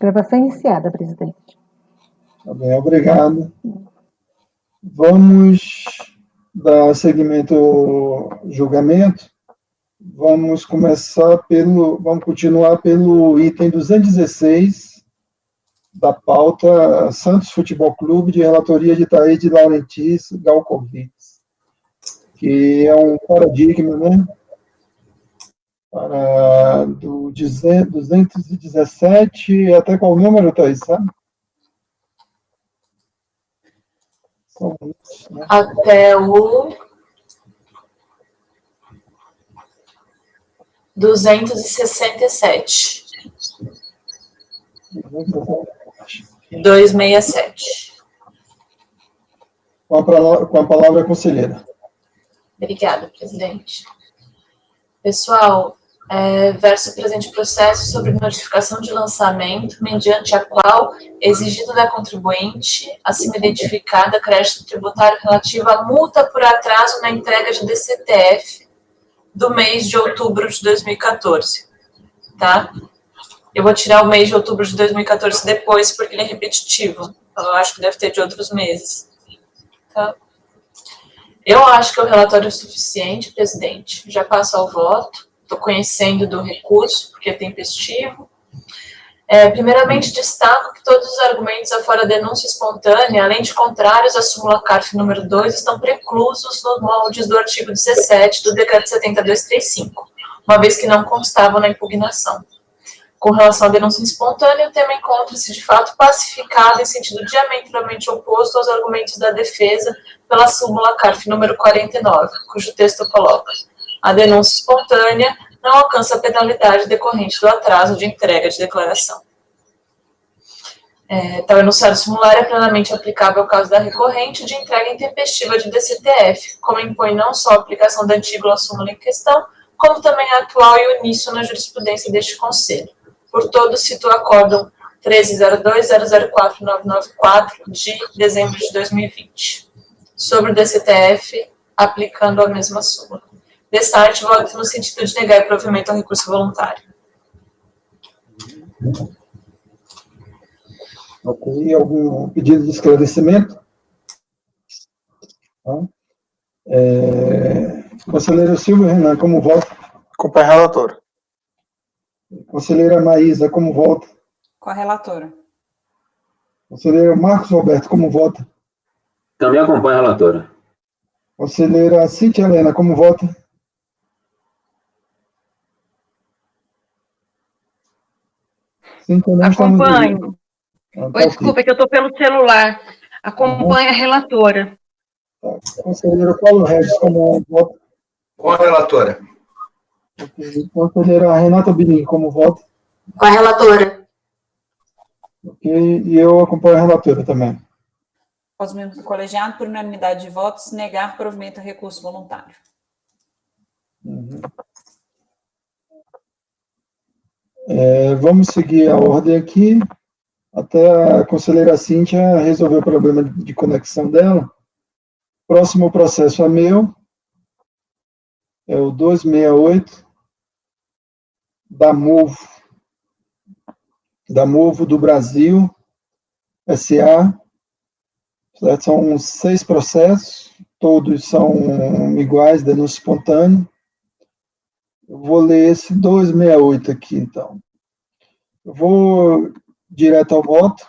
Gravação iniciada, presidente. Tá bem, obrigado. Vamos dar seguimento ao julgamento. Vamos continuar pelo item 216 da pauta Santos Futebol Clube, de relatoria de Taide Laurentiis Galkovitz, que é um paradigma, né? Para do 217, até qual número, Thaís, sabe? São muitos, né? Até o 267. 267. Com a palavra, conselheira. Obrigada, presidente. Pessoal, verso o presente processo sobre notificação de lançamento, mediante a qual, exigido da contribuinte, acima identificada, crédito tributário relativo à multa por atraso na entrega de DCTF do mês de outubro de 2014, tá? Eu vou tirar o mês de outubro de 2014 depois, porque ele é repetitivo. Então, eu acho que deve ter de outros meses, tá? Eu acho que o relatório é suficiente, presidente. Já passo ao voto. Estou conhecendo do recurso, porque é tempestivo. Primeiramente, destaco que todos os argumentos afora denúncia espontânea, além de contrários à súmula CARF número 2, estão preclusos nos moldes do artigo 17 do Decreto 7235, uma vez que não constavam na impugnação. Com relação à denúncia espontânea, o tema encontra-se, de fato, pacificado em sentido diametralmente oposto aos argumentos da defesa pela súmula CARF número 49, cujo texto coloca: a denúncia espontânea não alcança a penalidade decorrente do atraso de entrega de declaração. Tal enunciado simular é plenamente aplicável ao caso da recorrente de entrega intempestiva de DCTF, como impõe não só a aplicação da antígula súmula em questão, como também a atual e uníssona jurisprudência deste Conselho. Por todos, cito o acórdão 1302004994 de dezembro de 2020, sobre o DCTF, aplicando a mesma súmula. Dessarte, voto no sentido de negar provimento ao recurso voluntário. Ok, algum pedido de esclarecimento? Conselheiro Silvio Renan, como vota? Com a relatora. Conselheira Maísa, como vota? Com a relatora. Conselheiro Marcos Roberto, como vota? Também acompanha a relatora. Conselheira Cíntia Helena, como vota? Cíntia, não acompanho. Desculpa, é que eu estou pelo celular. Acompanha a relatora. Conselheiro Paulo Regis, como vota? Com a relatora. Ok. Conselheira Renata Binim, como vota? Com a relatora. Ok, e eu acompanho a relatora também. Aos membros do colegiado, por unanimidade de votos, negar provimento a recurso voluntário. Vamos seguir a ordem aqui, até a conselheira Cíntia resolver o problema de conexão dela. Próximo processo é meu, é o 268, da Movo do Brasil, S.A., certo? São 6 processos, todos são iguais, denúncia espontânea. Eu vou ler esse 268 aqui, então. Eu vou direto ao voto.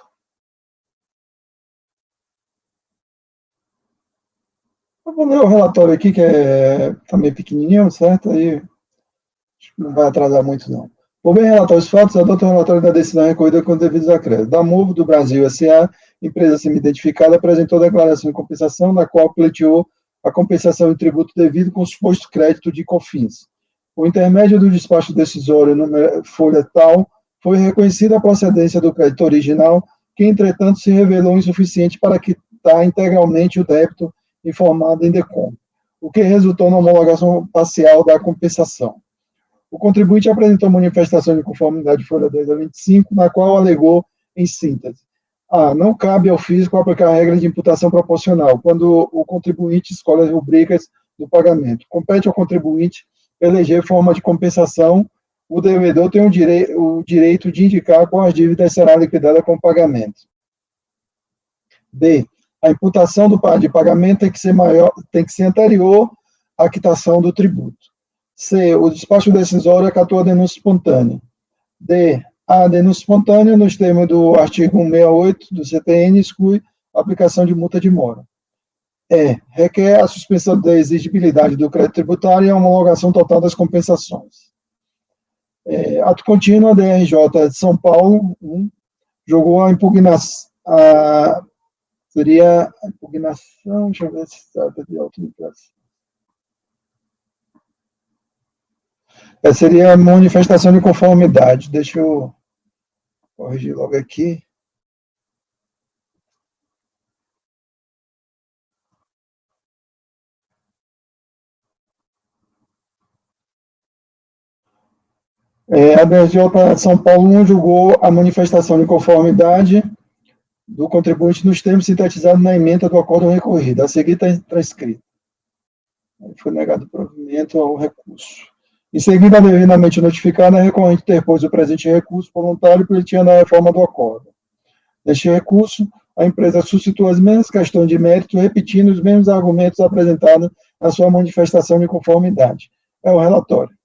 Eu vou ler o relatório aqui, que é também pequenininho, certo? Aí acho que não vai atrasar muito, não. Por bem relatar os fatos, adota o relatório da decisão recorrida com devidos acréscimos. Da Movo do Brasil S.A., empresa semi-identificada, apresentou declaração de compensação, na qual pleiteou a compensação em tributo devido com suposto crédito de COFINS. Por intermédio do despacho decisório folha tal, foi reconhecida a procedência do crédito original, que, entretanto, se revelou insuficiente para quitar integralmente o débito informado em DECOM, o que resultou na homologação parcial da compensação. O contribuinte apresentou manifestação de conformidade folha 10 a 25, na qual alegou, em síntese: não cabe ao físico aplicar a regra de imputação proporcional, quando o contribuinte escolhe as rubricas do pagamento. Compete ao contribuinte eleger forma de compensação o devedor tem o direito de indicar qual as dívidas será liquidada com o pagamento. B. A imputação de pagamento tem que ser anterior à quitação do tributo. C. O despacho decisório acatou a denúncia espontânea. D. A denúncia espontânea, nos termos do artigo 168 do CTN, exclui a aplicação de multa de mora. E. Requer a suspensão da exigibilidade do crédito tributário e a homologação total das compensações. Ato contínuo, a DRJ de São Paulo julgou a impugnação, seria a impugnação, deixa eu ver se se trata de auto-infração. Seria a manifestação de conformidade. Deixa eu corrigir logo aqui. A DRJ de São Paulo não julgou a manifestação de conformidade do contribuinte nos termos sintetizados na ementa do acórdão recorrido. A seguir está escrito. Foi negado o provimento ao recurso. Em seguida, devidamente notificada, a recorrente interpôs o presente recurso voluntário pleiteando a reforma do acórdão. Neste recurso, a empresa suscitou as mesmas questões de mérito, repetindo os mesmos argumentos apresentados na sua manifestação de conformidade. É o relatório.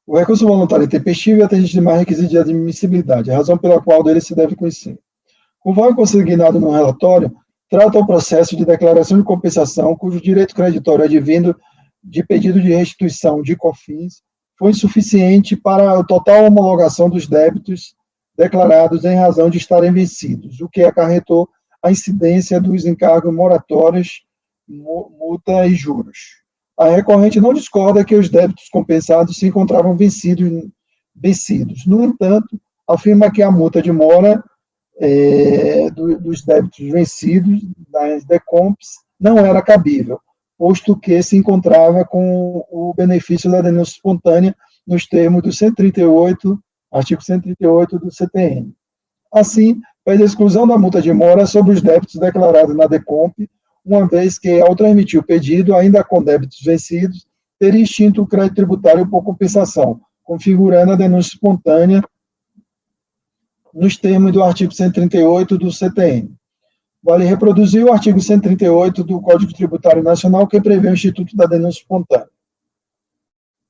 O recurso voluntário é intempestivo e atende demais requisitos de admissibilidade, a razão pela qual dele se deve conhecer. Conforme consignado no relatório, trata o processo de declaração de compensação, cujo direito creditório advindo de pedido de restituição de COFINS foi insuficiente para a total homologação dos débitos declarados em razão de estarem vencidos, o que acarretou a incidência dos encargos moratórios, multa e juros. A recorrente não discorda que os débitos compensados se encontravam vencidos. No entanto, afirma que a multa de mora dos débitos vencidos das DECOMPs não era cabível, posto que se encontrava com o benefício da denúncia espontânea nos termos do 138, artigo 138 do CTN. Assim, pede a exclusão da multa de mora sobre os débitos declarados na DECOMP, uma vez que, ao transmitir o pedido, ainda com débitos vencidos, teria extinto o crédito tributário por compensação, configurando a denúncia espontânea nos termos do artigo 138 do CTN. Vale reproduzir o artigo 138 do Código Tributário Nacional, que prevê o Instituto da Denúncia Espontânea.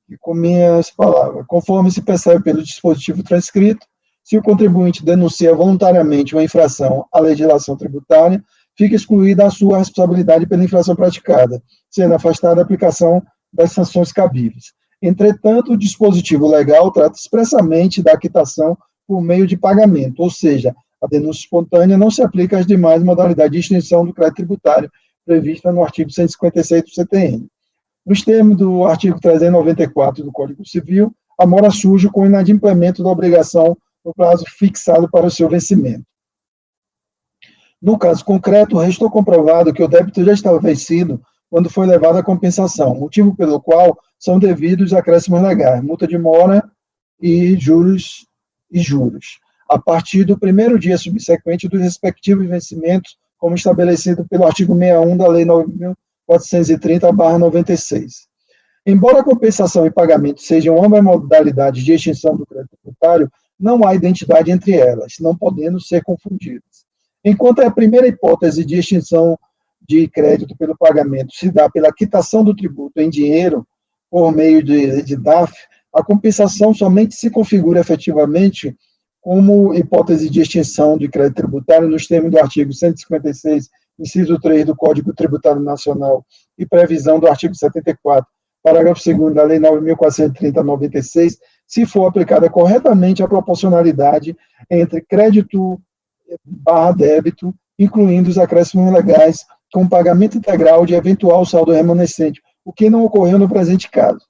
E com minhas palavras, conforme se percebe pelo dispositivo transcrito, se o contribuinte denuncia voluntariamente uma infração à legislação tributária, fica excluída a sua responsabilidade pela infração praticada, sendo afastada a aplicação das sanções cabíveis. Entretanto, o dispositivo legal trata expressamente da quitação por meio de pagamento, ou seja, a denúncia espontânea não se aplica às demais modalidades de extinção do crédito tributário prevista no artigo 156 do CTN. Nos termos do artigo 394 do Código Civil, a mora surge com o inadimplemento da obrigação no prazo fixado para o seu vencimento. No caso concreto, restou comprovado que o débito já estava vencido quando foi levado à compensação, motivo pelo qual são devidos acréscimos legais, multa de mora e juros, a partir do primeiro dia subsequente dos respectivos vencimentos, como estabelecido pelo artigo 61 da Lei 9.430/96. Embora a compensação e pagamento sejam ambas modalidades de extinção do crédito tributário, não há identidade entre elas, não podendo ser confundidas. Enquanto a primeira hipótese de extinção de crédito pelo pagamento se dá pela quitação do tributo em dinheiro por meio de DAF, a compensação somente se configura efetivamente como hipótese de extinção de crédito tributário nos termos do artigo 156, inciso 3 do Código Tributário Nacional e previsão do artigo 74, parágrafo 2º da Lei 9.430/96, se for aplicada corretamente a proporcionalidade entre crédito/débito, incluindo os acréscimos legais, com pagamento integral de eventual saldo remanescente, o que não ocorreu no presente caso.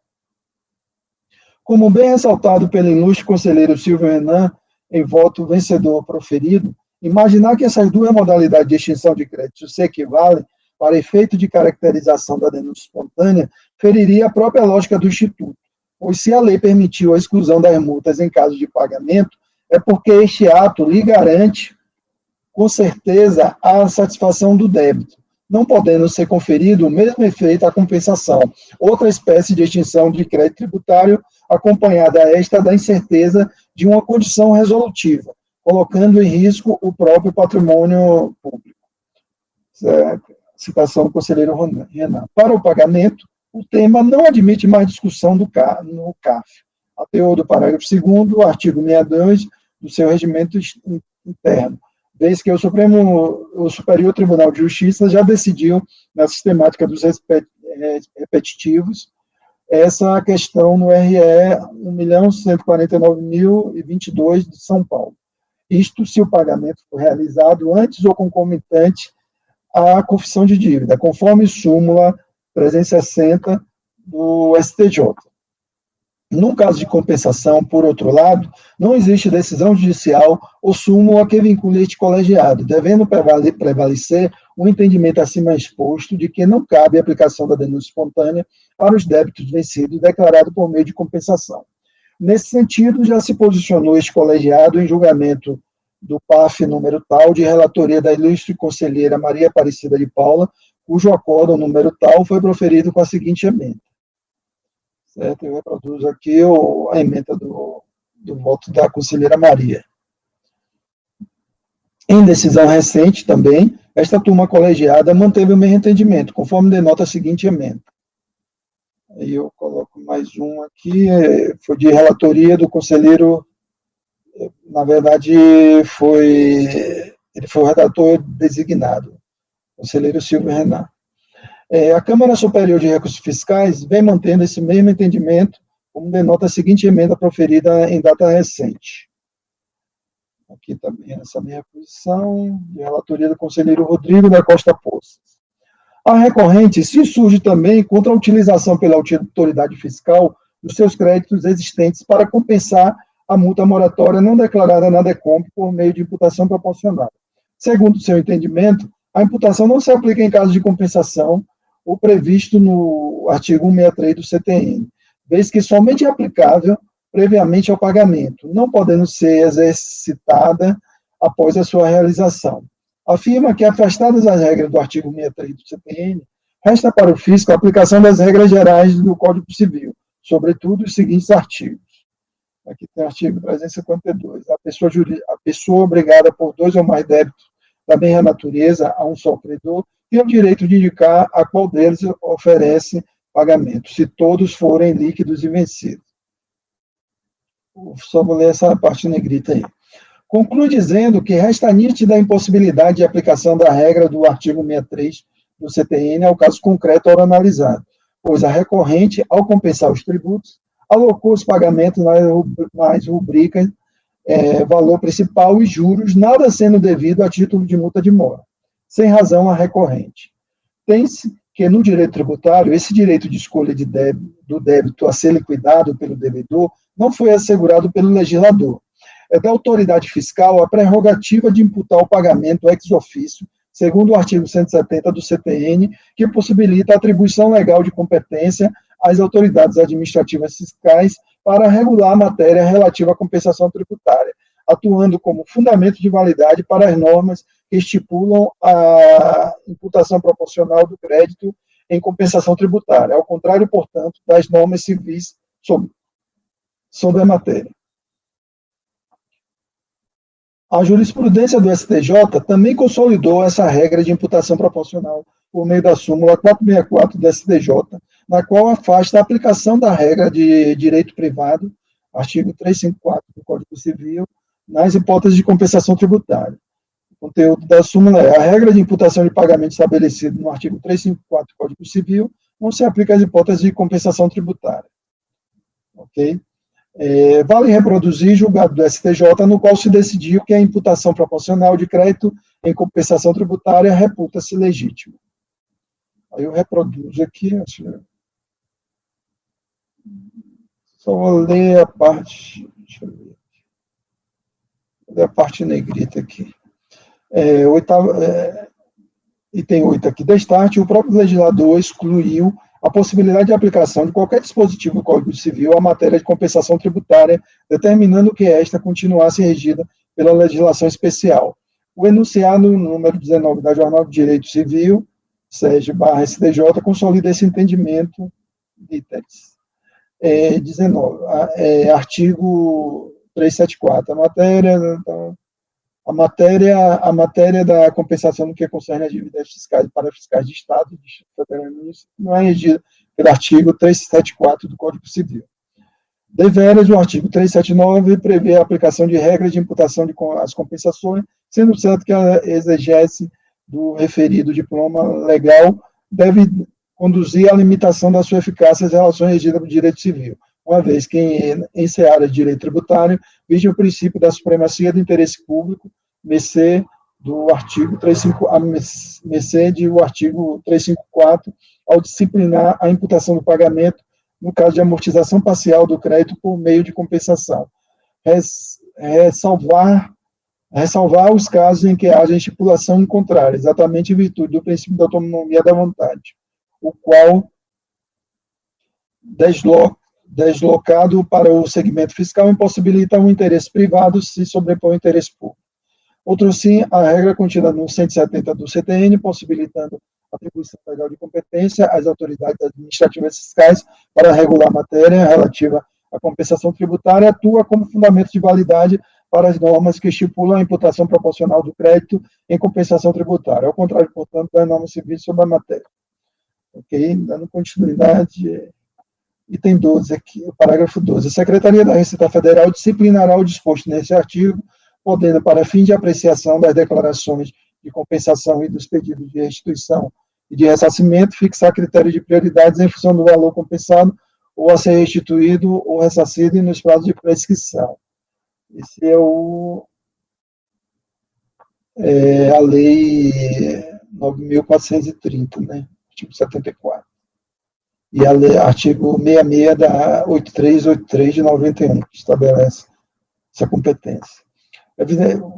Como bem ressaltado pelo ilustre conselheiro Silvio Renan, em voto vencedor proferido, imaginar que essas duas modalidades de extinção de crédito se equivalem para efeito de caracterização da denúncia espontânea feriria a própria lógica do Instituto, pois se a lei permitiu a exclusão das multas em caso de pagamento, é porque este ato lhe garante, com certeza, a satisfação do débito, não podendo ser conferido o mesmo efeito à compensação, outra espécie de extinção de crédito tributário, acompanhada esta da incerteza de uma condição resolutiva, colocando em risco o próprio patrimônio público. Citação do conselheiro Renan. Para o pagamento, o tema não admite mais discussão no CAF. A teor do parágrafo 2º, artigo 62 do seu regimento interno, vez que o Superior Tribunal de Justiça já decidiu, na sistemática dos repetitivos, essa questão no RE 1.149.022 de São Paulo. Isto se o pagamento for realizado antes ou concomitante à confissão de dívida, conforme súmula 360 do STJ. No caso de compensação, por outro lado, não existe decisão judicial ou súmula que vincule este colegiado, devendo prevalecer o entendimento acima exposto de que não cabe a aplicação da denúncia espontânea para os débitos vencidos declarados por meio de compensação. Nesse sentido, já se posicionou este colegiado em julgamento do PAF número tal, de relatoria da ilustre conselheira Maria Aparecida de Paula, cujo acórdão número tal foi proferido com a seguinte emenda. Certo? Eu reproduzo aqui a emenda do voto da conselheira Maria. Em decisão recente também, esta turma colegiada manteve o mesmo entendimento, conforme denota a seguinte emenda. Aí eu coloco mais um aqui, foi de relatoria do conselheiro, na verdade, ele foi o redator designado, conselheiro Silvio Renan. A Câmara Superior de Recursos Fiscais vem mantendo esse mesmo entendimento, como denota a seguinte emenda proferida em data recente. Aqui também essa minha posição, de relatoria do conselheiro Rodrigo da Costa Poças. A recorrente se surge também contra a utilização pela autoridade fiscal dos seus créditos existentes para compensar a multa moratória não declarada na DECOMP por meio de imputação proporcional. Segundo seu entendimento, a imputação não se aplica em caso de compensação ou previsto no artigo 163 do CTN, vez que somente é aplicável previamente ao pagamento, não podendo ser exercitada após a sua realização. Afirma que, afastadas as regras do artigo 163 do CTN, resta para o fisco a aplicação das regras gerais do Código Civil, sobretudo os seguintes artigos. Aqui tem o artigo 352. A pessoa obrigada por 2 ou mais débitos da mesma natureza a um só credor tem o direito de indicar a qual deles oferece pagamento, se todos forem líquidos e vencidos. Só vou ler essa parte negrita aí. Conclui dizendo que resta nítida a impossibilidade de aplicação da regra do artigo 63 do CTN ao caso concreto ora analisado, pois a recorrente, ao compensar os tributos, alocou os pagamentos nas rubricas valor principal e juros, nada sendo devido a título de multa de mora, sem razão a recorrente. Tem-se que, no direito tributário, esse direito de escolha do débito a ser liquidado pelo devedor não foi assegurado pelo legislador. É da autoridade fiscal a prerrogativa de imputar o pagamento ex officio, segundo o artigo 170 do CTN, que possibilita a atribuição legal de competência às autoridades administrativas fiscais para regular a matéria relativa à compensação tributária, atuando como fundamento de validade para as normas que estipulam a imputação proporcional do crédito em compensação tributária, ao contrário, portanto, das normas civis sobre a matéria. A jurisprudência do STJ também consolidou essa regra de imputação proporcional por meio da súmula 464 do STJ, na qual afasta a aplicação da regra de direito privado, artigo 354 do Código Civil, nas hipóteses de compensação tributária. O conteúdo da súmula é: a regra de imputação de pagamento estabelecida no artigo 354 do Código Civil não se aplica às hipóteses de compensação tributária. Ok? Vale reproduzir julgado do STJ, no qual se decidiu que a imputação proporcional de crédito em compensação tributária reputa-se legítima. Aí eu reproduzo aqui, só vou ler a parte, deixa eu ver, vou ler a parte negrita aqui. Item 8 aqui, destarte, o próprio legislador excluiu a possibilidade de aplicação de qualquer dispositivo do Código Civil à matéria de compensação tributária, determinando que esta continuasse regida pela legislação especial. O enunciado número 19 da Jornal de Direito Civil, SEG/STJ, consolida esse entendimento. 19, artigo 374. A matéria da compensação no que concerne as dívidas fiscais para fiscais de Estado e Distrito Federal e Município não é regida pelo artigo 374 do Código Civil. Deveras, o artigo 379 prevê a aplicação de regras de imputação de as compensações, sendo certo que a exegese do referido diploma legal deve conduzir à limitação da sua eficácia às relações regidas pelo direito civil, uma vez que em seara de direito tributário vige o princípio da supremacia do interesse público, mercê do artigo 354, ao disciplinar a imputação do pagamento no caso de amortização parcial do crédito por meio de compensação. Ressalvar os casos em que haja estipulação contrária, exatamente em virtude do princípio da autonomia da vontade, o qual, deslocado para o segmento fiscal, impossibilita o interesse privado se sobrepõe ao interesse público. Outro sim, a regra contida no 170 do CTN, possibilitando a atribuição legal de competência às autoridades administrativas fiscais para regular a matéria relativa à compensação tributária, atua como fundamento de validade para as normas que estipulam a imputação proporcional do crédito em compensação tributária, ao contrário, portanto, das normas civis sobre a matéria. Ok? Dando continuidade, item 12 aqui, o parágrafo 12. A Secretaria da Receita Federal disciplinará o disposto nesse artigo, podendo, para fim de apreciação das declarações de compensação e dos pedidos de restituição e de ressarcimento, fixar critérios de prioridades em função do valor compensado ou a ser restituído ou ressarcido e nos prazos de prescrição. Esse é a Lei 9.430, né? Artigo 74. E artigo 66 da 8383 de 91, que estabelece essa competência.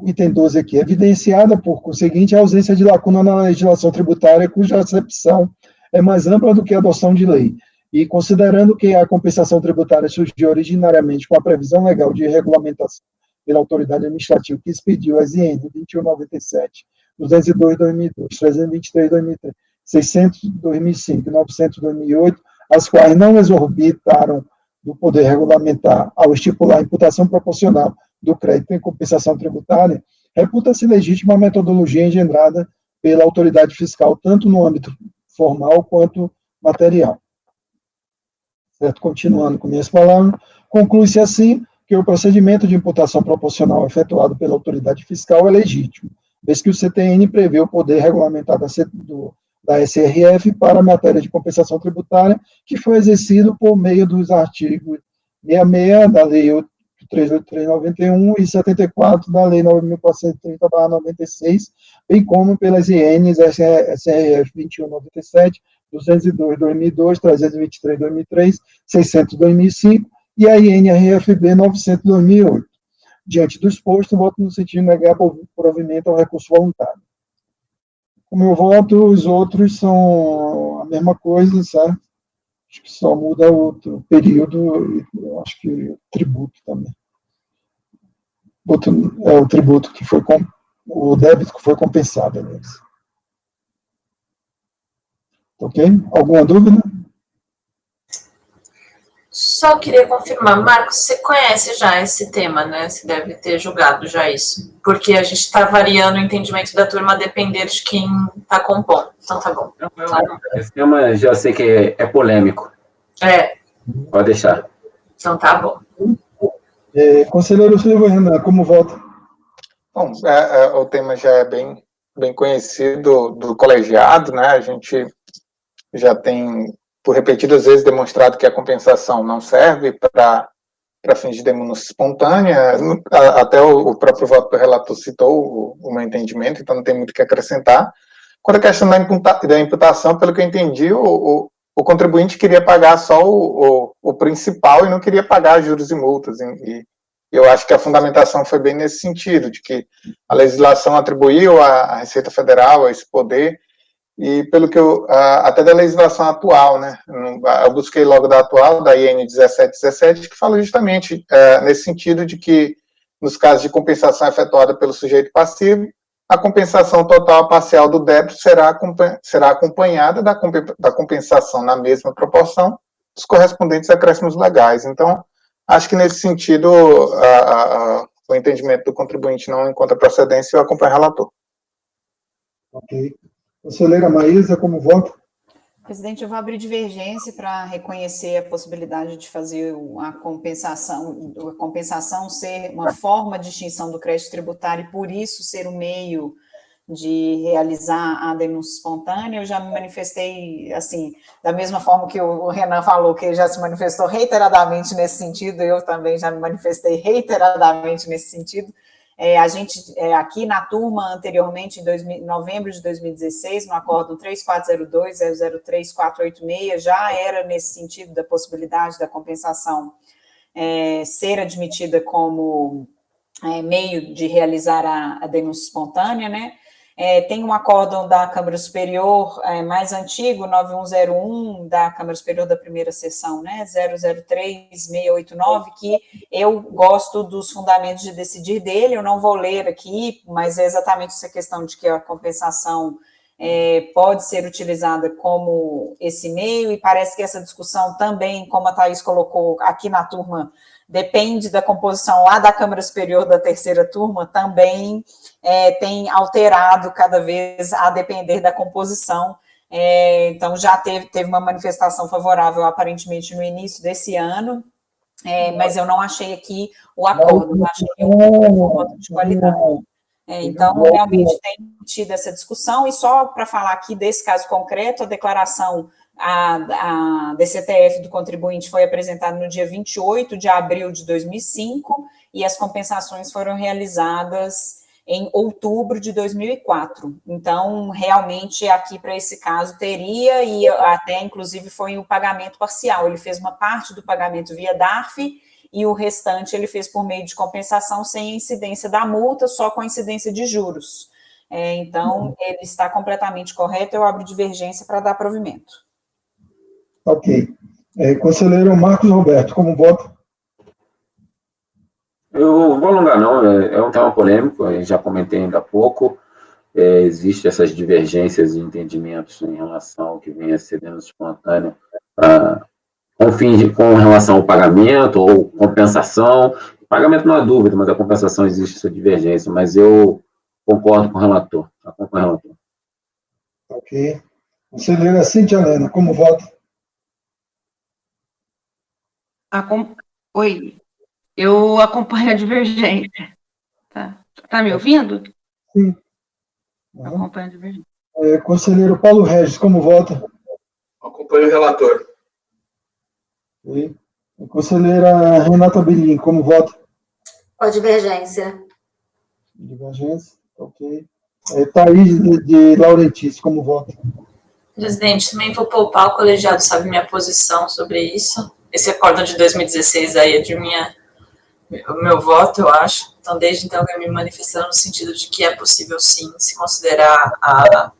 Item 12 aqui, evidenciada, por conseguinte, a ausência de lacuna na legislação tributária, cuja acepção é mais ampla do que a adoção de lei, e considerando que a compensação tributária surgiu originariamente com a previsão legal de regulamentação pela autoridade administrativa que expediu as IN 2197, 202/2002, 323/2003, 600/2005 e 900/2008, as quais não exorbitaram do poder regulamentar ao estipular a imputação proporcional do crédito em compensação tributária, reputa-se legítima a metodologia engendrada pela autoridade fiscal, tanto no âmbito formal quanto material. Certo? Continuando com minhas palavras, conclui-se assim que o procedimento de imputação proporcional efetuado pela autoridade fiscal é legítimo, vez que o CTN prevê o poder regulamentar da SRF para a matéria de compensação tributária, que foi exercido por meio dos artigos 66 da Lei 383/91 e 74 da Lei 9.430/96, bem como pelas INs SRF 2197, 202/2002, 323/2003, 600/2005 e a INRFB 900/2008. Diante do exposto, voto no sentido de negar provimento ao recurso voluntário. Como eu voto, os outros são a mesma coisa, certo? Acho que só muda o período, eu acho que o tributo também. O tributo que foi, o débito que foi compensado, aliás. Ok? Alguma dúvida? Só queria confirmar, Marcos, você conhece já esse tema, né? Você deve ter julgado já isso. Porque a gente está variando o entendimento da turma a depender de quem está compondo. Então tá bom. Esse tema já sei que é polêmico. Pode deixar. Então tá bom. Conselheiro Silva Renan, como vota? Bom, o tema já é bem conhecido do colegiado, né? A gente já tem, por repetidas vezes, demonstrado que a compensação não serve para fins de denúncia espontânea. Até o próprio voto do relator citou o meu entendimento, então não tem muito o que acrescentar. Quando a questão da imputação, pelo que eu entendi, o contribuinte queria pagar só o principal e não queria pagar juros e multas. E eu acho que a fundamentação foi bem nesse sentido, de que a legislação atribuiu à Receita Federal esse poder, e pelo que até da legislação atual, né? Eu busquei logo da atual, da IN 1717, que fala justamente nesse sentido de que, nos casos de compensação efetuada pelo sujeito passivo, a compensação total parcial do débito será acompanhada da compensação na mesma proporção dos correspondentes acréscimos legais. Então, acho que nesse sentido, o entendimento do contribuinte não encontra procedência e eu acompanho o relator. Ok. Conselheira Maísa, como voto? Presidente, eu vou abrir divergência para reconhecer a possibilidade de fazer a compensação ser uma forma de extinção do crédito tributário e, por isso, ser um meio de realizar a denúncia espontânea. Eu já me manifestei, assim, da mesma forma que o Renan falou, que ele já se manifestou reiteradamente nesse sentido, eu também já me manifestei reiteradamente nesse sentido. A gente, aqui na turma, anteriormente, em novembro de 2016, no acórdão 3402-003486, já era nesse sentido da possibilidade da compensação ser admitida como meio de realizar a denúncia espontânea, né? Tem um acórdão da Câmara Superior mais antigo, 9101, da Câmara Superior da primeira sessão, né, 003689, que eu gosto dos fundamentos de decidir dele, eu não vou ler aqui, mas é exatamente essa questão de que a compensação pode ser utilizada como esse meio, e parece que essa discussão também, como a Thaís colocou aqui na turma, depende da composição lá da Câmara Superior da terceira turma, também tem alterado cada vez a depender da composição. Então, já teve uma manifestação favorável, aparentemente, no início desse ano, mas eu não achei aqui o acordo, eu achei um voto de qualidade. Então, realmente tem tido essa discussão, e só para falar aqui desse caso concreto, a declaração a DCTF do contribuinte foi apresentada no dia 28 de abril de 2005, e as compensações foram realizadas em outubro de 2004. Então, realmente, aqui para esse caso teria, e até, inclusive, foi o pagamento parcial. Ele fez uma parte do pagamento via DARF, e o restante ele fez por meio de compensação sem incidência da multa, só com incidência de juros. Então, ele está completamente correto, eu abro divergência para dar provimento. Ok. Conselheiro Marcos Roberto, como voto? Eu vou alongar, não, é um tema polêmico, eu já comentei ainda há pouco, existem essas divergências e entendimentos em relação ao que vem a ser denúncia espontânea, com relação ao pagamento ou compensação. Pagamento não há dúvida, mas a compensação existe essa divergência, mas eu concordo com o relator, acompanho o relator. Ok. Conselheira Cíntia Helena, como voto? Oi, eu acompanho a divergência. Tá me ouvindo? Sim. Acompanho a divergência. Conselheiro Paulo Regis, como vota? Acompanho o relator. Ok. Conselheira Renata Belin, como vota? Com divergência. Divergência, ok. Thaís de Laurentiis, como vota? Presidente, também vou poupar, o colegiado sabe minha posição sobre isso. Esse acórdão de 2016 aí é de o meu voto, eu acho. Então, desde então, eu me manifestando no sentido de que é possível, sim, se considerar a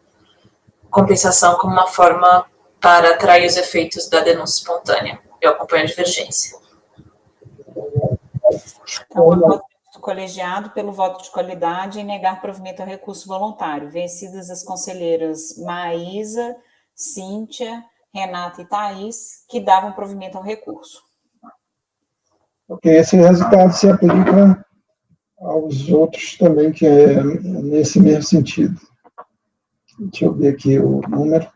compensação como uma forma para atrair os efeitos da denúncia espontânea. Eu acompanho a divergência. Então, o voto do colegiado pelo voto de qualidade em negar provimento ao recurso voluntário. Vencidas as conselheiras Maísa, Cíntia, Renata e Thaís, que davam provimento ao recurso. Ok, esse resultado se aplica aos outros também, que é nesse mesmo sentido. Deixa eu ver aqui o número.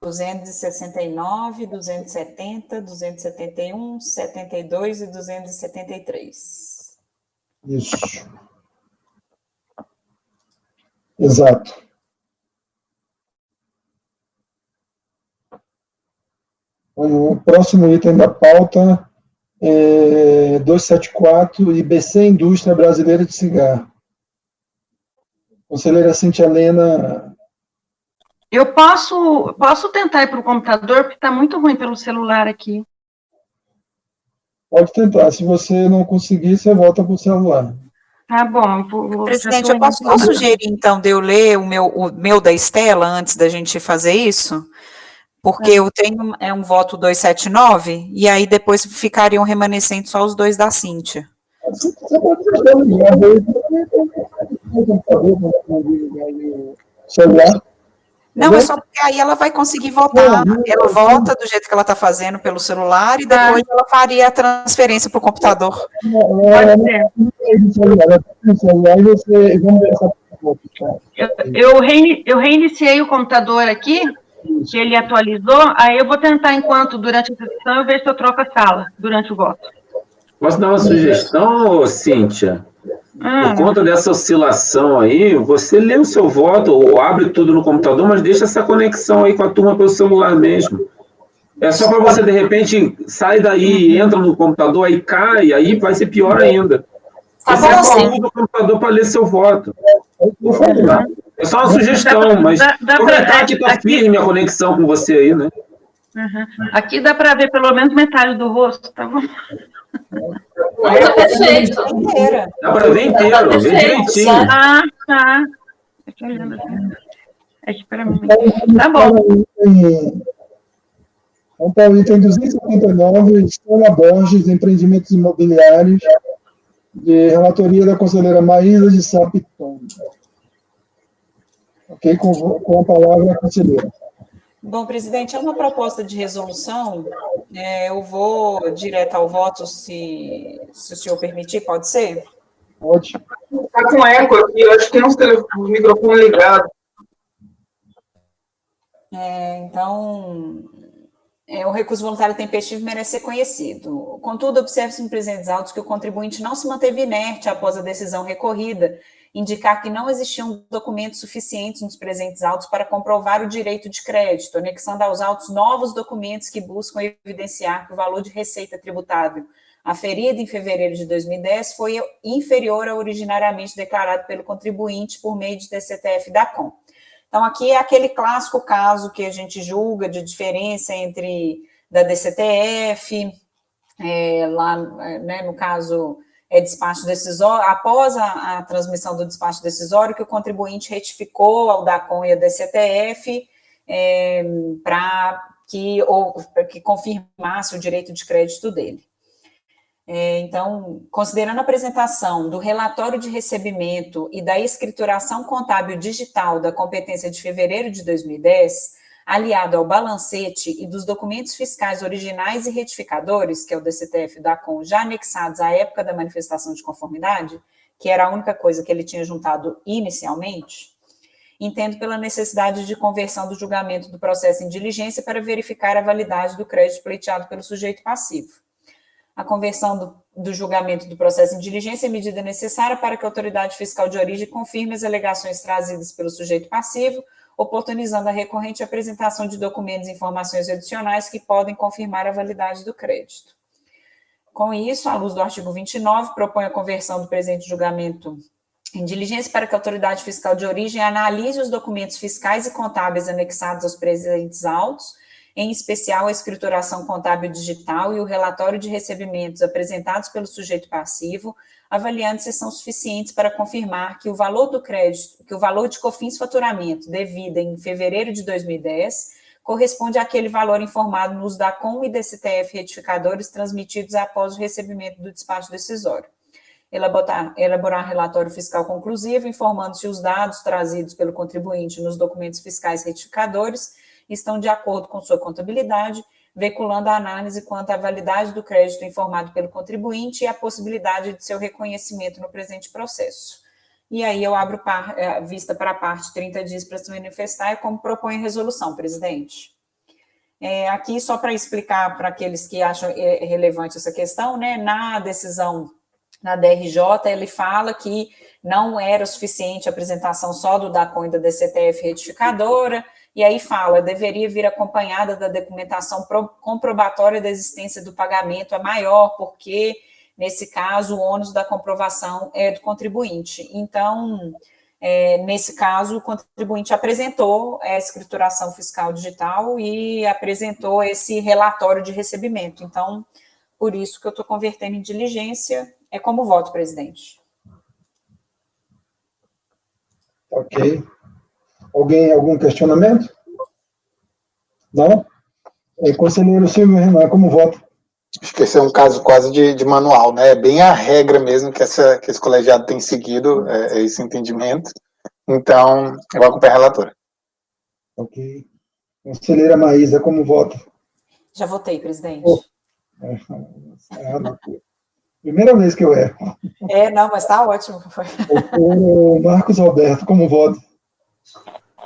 269, 270, 271, 72 e 273. Isso. Exato. O próximo item da pauta é 274, IBC Indústria Brasileira de Cigarro. Conselheira Cíntia Helena. Eu posso tentar ir para o computador, porque está muito ruim pelo celular aqui. Pode tentar. Se você não conseguir, você volta para o celular. Tá bom. Presidente, eu posso sugerir, então, de eu ler o meu da Estela antes da gente fazer isso? Porque eu tenho um voto 279, e aí depois ficariam remanescentes só os dois da Cíntia. Você pode tentar ligar o computador, o celular. Não, é só porque aí ela vai conseguir votar. Ela vota do jeito que ela está fazendo pelo celular e depois ela faria a transferência para o computador. Pode ser. Eu reiniciei o computador aqui, que ele atualizou, aí eu vou tentar, durante a sessão, eu ver se eu troco a sala, durante o voto. Posso dar uma sugestão, Cíntia? Por conta dessa oscilação aí, você lê o seu voto, ou abre tudo no computador, mas deixa essa conexão aí com a turma pelo celular mesmo. É só para você, de repente, sai daí, entra no computador, aí cai, aí vai ser pior ainda. Você só usa o computador para ler seu voto. É só uma sugestão, mas aproveitar que está firme a conexão com você aí, né? Aqui dá para ver pelo menos metade do rosto, tá bom? Tá perfeito. Dá para ver inteiro, ver direitinho. Ah, tá. Deixa eu olhando aqui. Espera um minuto. Tá bom. Vamos para o item 279, Estela Borges, Empreendimentos Imobiliários, de relatoria da conselheira Maísa de Sá Piton. Ok, com a palavra a conselheira. Bom, presidente, é uma proposta de resolução. Eu vou direto ao voto, se o senhor permitir, pode ser? Ótimo. Está com eco aqui, eu acho que tem um microfone ligado. Então, o recurso voluntário tempestivo merece ser conhecido. Contudo, observe-se em presentes autos que o contribuinte não se manteve inerte após a decisão recorrida, indicar que não existiam documentos suficientes nos presentes autos para comprovar o direito de crédito, anexando aos autos novos documentos que buscam evidenciar que o valor de receita tributável aferido em fevereiro de 2010 foi inferior ao originariamente declarado pelo contribuinte por meio de DCTF da COM. Então, aqui é aquele clássico caso que a gente julga de diferença entre da DCTF, lá, né, no caso, despacho decisório, após a transmissão do despacho decisório, que o contribuinte retificou ao DACOM e a DCTF para que confirmasse o direito de crédito dele. Então, considerando a apresentação do relatório de recebimento e da escrituração contábil digital da competência de fevereiro de 2010, aliado ao balancete e dos documentos fiscais originais e retificadores, que é o DCTF da COM, já anexados à época da manifestação de conformidade, que era a única coisa que ele tinha juntado inicialmente, entendo pela necessidade de conversão do julgamento do processo em diligência para verificar a validade do crédito pleiteado pelo sujeito passivo. A conversão do julgamento do processo em diligência é medida necessária para que a autoridade fiscal de origem confirme as alegações trazidas pelo sujeito passivo, oportunizando a recorrente apresentação de documentos e informações adicionais que podem confirmar a validade do crédito. Com isso, à luz do artigo 29, propõe a conversão do presente julgamento em diligência para que a autoridade fiscal de origem analise os documentos fiscais e contábeis anexados aos presentes autos, em especial a escrituração contábil digital e o relatório de recebimentos apresentados pelo sujeito passivo, avaliando se são suficientes para confirmar que o valor do crédito, que o valor de COFINS-faturamento devido em fevereiro de 2010 corresponde àquele valor informado nos DACOM e DCTF retificadores transmitidos após o recebimento do despacho decisório. Elaborar relatório fiscal conclusivo, informando se os dados trazidos pelo contribuinte nos documentos fiscais retificadores estão de acordo com sua contabilidade, veiculando a análise quanto à validade do crédito informado pelo contribuinte e a possibilidade de seu reconhecimento no presente processo. E aí eu abro vista para a parte 30 dias para se manifestar, como propõe a resolução, presidente. Aqui, só para explicar para aqueles que acham relevante essa questão, né, na decisão na DRJ, ele fala que não era suficiente a apresentação só do DACOM e da DCTF retificadora, e aí fala, deveria vir acompanhada da documentação comprobatória da existência do pagamento a maior, porque, nesse caso, o ônus da comprovação é do contribuinte. Então, nesse caso, o contribuinte apresentou a escrituração fiscal digital e apresentou esse relatório de recebimento. Então, por isso que eu estou convertendo em diligência, como voto, presidente. Ok. Algum questionamento? Não? Conselheiro Silvio Renan, como voto? Acho que esse é um caso quase de manual, né? É bem a regra mesmo que esse colegiado tem seguido, esse entendimento. Então, eu vou acompanhar a relatora. Ok. Conselheira Maísa, como vota? Já votei, presidente. Primeira vez que eu erro. Não, mas está ótimo. O Marcos Roberto, como vota?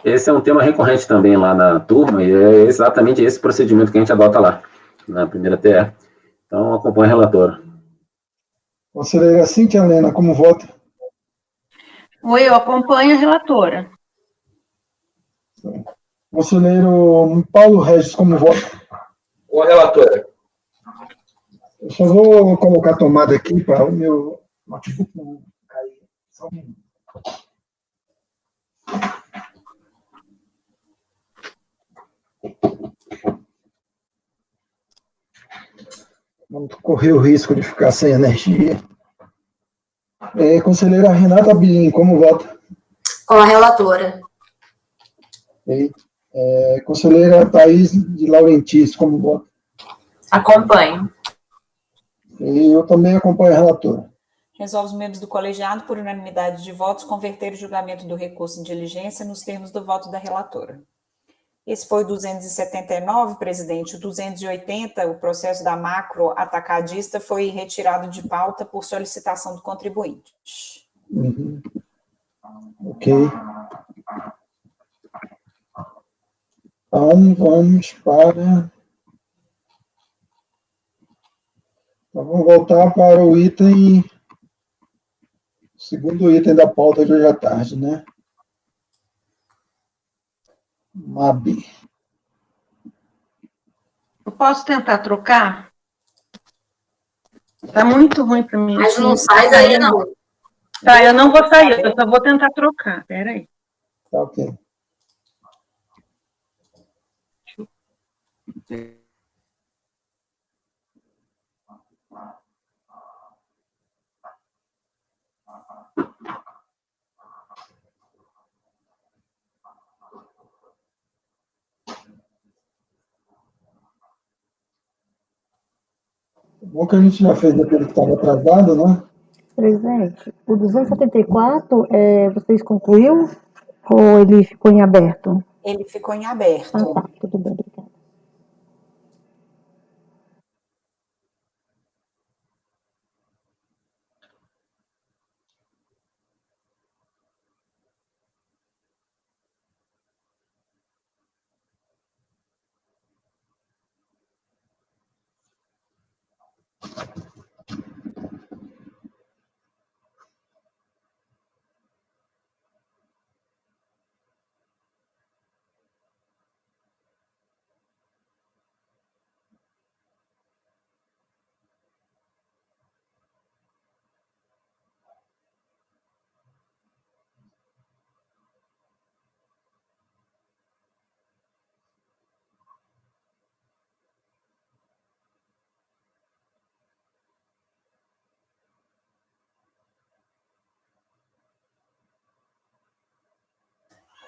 Esse é um tema recorrente também lá na turma, e é exatamente esse procedimento que a gente adota lá, na primeira TR. Então, acompanhe a relatora. Conselheira Cíntia Helena, como vota? Oi, eu acompanho a relatora. Conselheiro Paulo Regis, como vota? Ô, relatora. Eu só vou colocar a tomada aqui para o meu notebook não cair. Só um minuto. Não correr o risco de ficar sem energia. Conselheira Renata Bilim, como vota? Com a relatora. Conselheira Thaís de Laurentiis, como vota? Acompanho. Eu também acompanho a relatora. Resolve os membros do colegiado, por unanimidade de votos, converter o julgamento do recurso em diligência nos termos do voto da relatora. Esse foi o 279, presidente. O 280, o processo da macro atacadista, foi retirado de pauta por solicitação do contribuinte. Uhum. Ok. Então, vamos para... Então, vamos voltar para o item... Segundo item da pauta de hoje à tarde, né? MAB. Eu posso tentar trocar? Tá muito ruim para mim. Mas Assim, não sai daí, não. Tá, eu não vou sair, eu só vou tentar trocar. Peraí. Tá ok. Bom que a gente já fez aquele que estava atrasado, né? Presidente, o 274, vocês concluiu ou ele ficou em aberto? Ele ficou em aberto. Ah, tá, tudo bem, obrigada.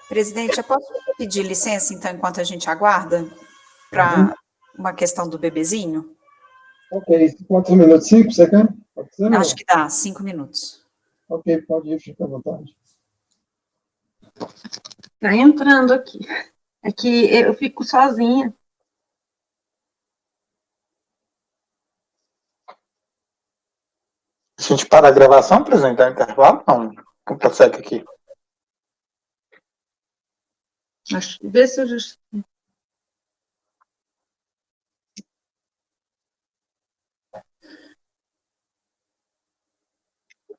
Presidente, eu posso pedir licença, então, enquanto a gente aguarda, para uma questão do bebezinho? Ok. Quantos minutos? 5, você quer? Pode ser, não? Acho que dá, 5 minutos. Ok, pode ir, fica à vontade. Tá entrando aqui. É que eu fico sozinha. A gente para a gravação, presidente, dá intervalo? Não. Como prossegue aqui? Vê se eu já...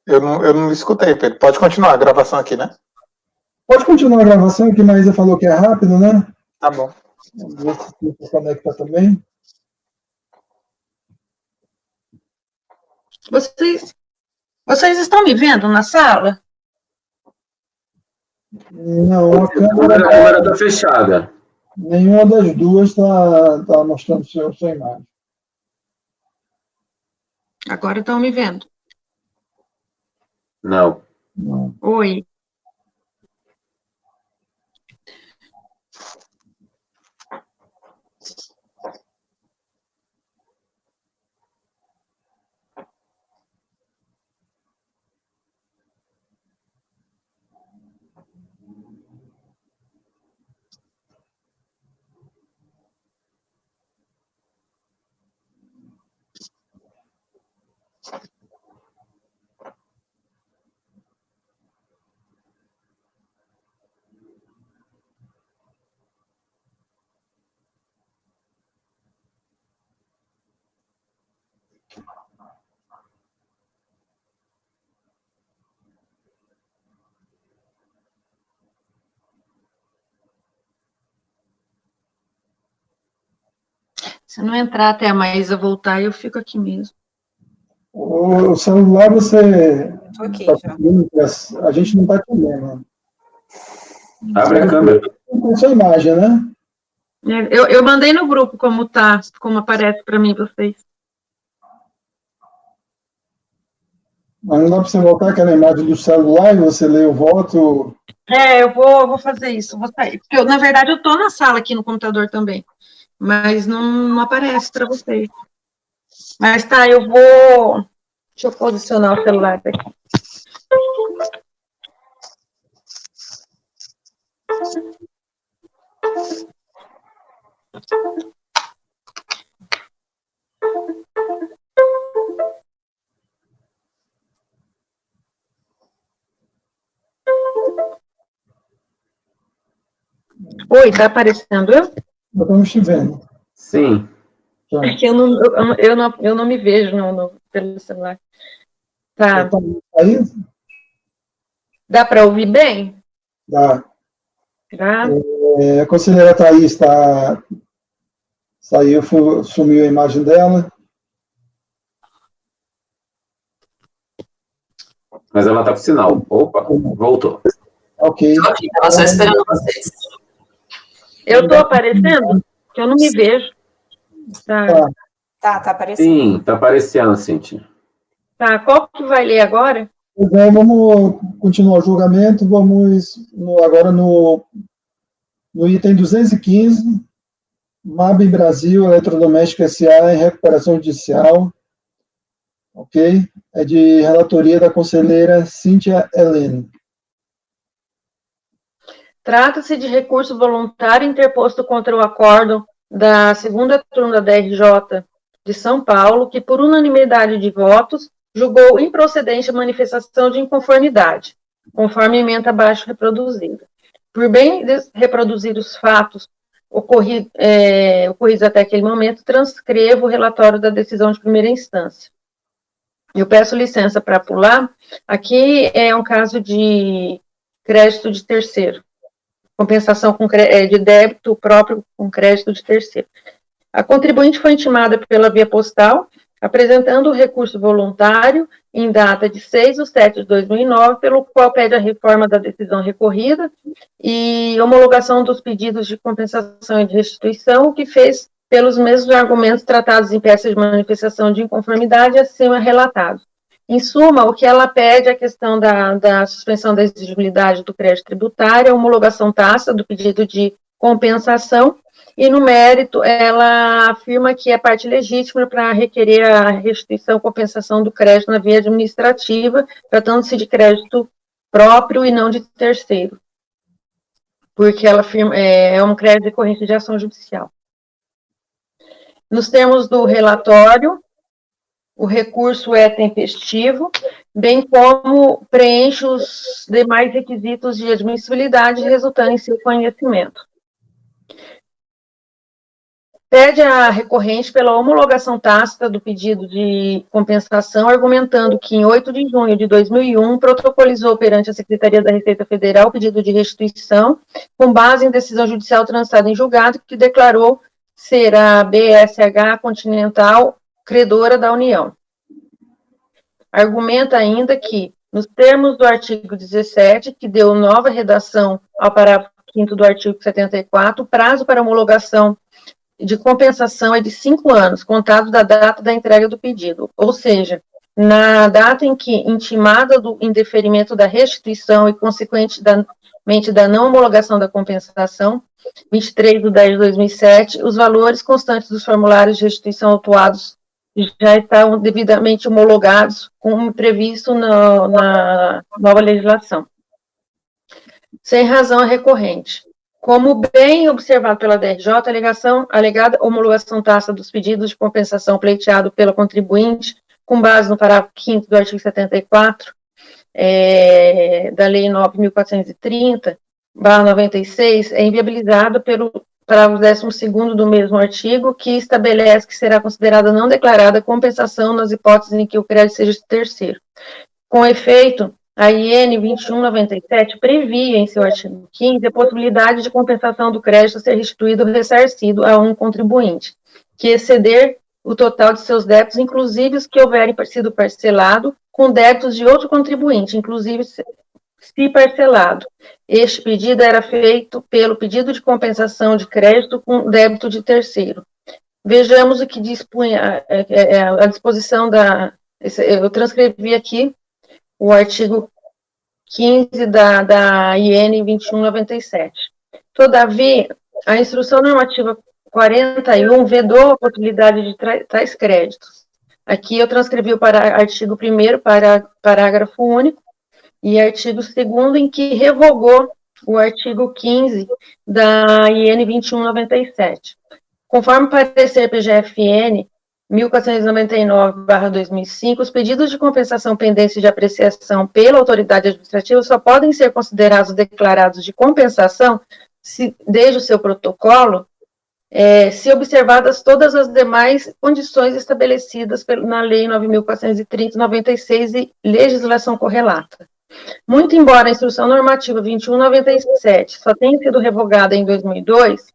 Eu não escutei, Pedro. Pode continuar a gravação aqui, né? Pode continuar a gravação, que a Maísa falou que é rápido, né? Tá bom. Vamos ver se você conecta também. Vocês estão me vendo na sala? Não, a A câmera câmera está fechada. nenhuma das duas está mostrando sua imagem. Agora estão me vendo. Não. Não. Oi. Se não entrar até a Maísa voltar, eu fico aqui mesmo. O celular, você... Estou aqui já. A gente não está entendendo. Abre a câmera. Com sua imagem, né? Eu mandei no grupo como aparece para mim, vocês. Mas não dá para você voltar aquela imagem do celular e você lê o voto? Eu vou fazer isso, vou sair. Porque, na verdade, eu estou na sala aqui no computador também, mas não aparece para vocês. Mas tá, deixa eu posicionar o celular aqui. Oi, tá aparecendo eu? Estamos te vendo. Sim. É que eu não me vejo pelo celular. Tá. Aí? Dá para ouvir bem? Dá. Tá. A conselheira Thaís saiu, sumiu a imagem dela. Mas ela está com sinal. Opa, voltou. Ok. Estava só esperando vocês. Eu estou aparecendo? Que eu não me vejo. Tá aparecendo. Sim, está aparecendo, Cíntia. Tá, qual que vai ler agora? Vamos continuar o julgamento. Vamos agora no item 215, MAB Brasil, Eletrodoméstico S.A. em recuperação judicial. Ok? É de relatoria da conselheira Cíntia Helene. Trata-se de recurso voluntário interposto contra o acórdão da segunda turma da DRJ de São Paulo, que, por unanimidade de votos, julgou improcedente a manifestação de inconformidade, conforme a ementa abaixo reproduzida. Por bem reproduzir os fatos ocorridos até aquele momento, transcrevo o relatório da decisão de primeira instância. Eu peço licença para pular. Aqui é um caso de crédito de terceiro. Compensação de débito próprio com crédito de terceiro. A contribuinte foi intimada pela via postal, apresentando o recurso voluntário em data de 6/7/2009, pelo qual pede a reforma da decisão recorrida e homologação dos pedidos de compensação e de restituição, o que fez pelos mesmos argumentos tratados em peça de manifestação de inconformidade acima relatados. Em suma, o que ela pede é a questão da suspensão da exigibilidade do crédito tributário, a homologação tácita do pedido de compensação, e no mérito ela afirma que é parte legítima para requerer a restituição, compensação do crédito na via administrativa, tratando-se de crédito próprio e não de terceiro, porque ela afirma, é um crédito decorrente de ação judicial. Nos termos do relatório, o recurso é tempestivo, bem como preenche os demais requisitos de admissibilidade resultando em seu conhecimento. Pede a recorrente pela homologação tácita do pedido de compensação, argumentando que em 8 de junho de 2001 protocolizou perante a Secretaria da Receita Federal o pedido de restituição, com base em decisão judicial transitada em julgado, que declarou ser a BSH Continental credora da União. Argumenta ainda que, nos termos do artigo 17, que deu nova redação ao parágrafo 5º do artigo 74, o prazo para homologação de compensação é de 5 anos, contado da data da entrega do pedido, ou seja, na data em que intimada do indeferimento da restituição e consequentemente da não homologação da compensação, 23/10/2007, os valores constantes dos formulários de restituição autuados já estavam devidamente homologados, como previsto na nova legislação. Sem razão recorrente. Como bem observado pela DRJ, a alegada homologação tácita dos pedidos de compensação pleiteado pela contribuinte, com base no parágrafo 5º do artigo 74, da Lei 9.430/96, é inviabilizada pelo parágrafo 12º do mesmo artigo, que estabelece que será considerada não declarada compensação nas hipóteses em que o crédito seja de terceiro. Com efeito, a IN 2197 previa, em seu artigo 15, a possibilidade de compensação do crédito ser restituído ou ressarcido a um contribuinte. que exceder o total de seus débitos, inclusive os que houverem sido parcelado, com débitos de outro contribuinte, inclusive se parcelado. Este pedido era feito pelo pedido de compensação de crédito com débito de terceiro. Vejamos o que dispunha a disposição eu transcrevi aqui o artigo 15 da IN 2197. Todavia, a Instrução Normativa 41 vedou a possibilidade de tais créditos. Aqui eu transcrevi o artigo 1º, parágrafo único, e artigo 2º, em que revogou o artigo 15 da IN 2197. Conforme parecer PGFN 1499/2005, os pedidos de compensação pendentes de apreciação pela autoridade administrativa só podem ser considerados declarados de compensação desde o seu protocolo, se observadas todas as demais condições estabelecidas na Lei 9.430/96 e legislação correlata. Muito embora a Instrução Normativa 2197 só tenha sido revogada em 2002,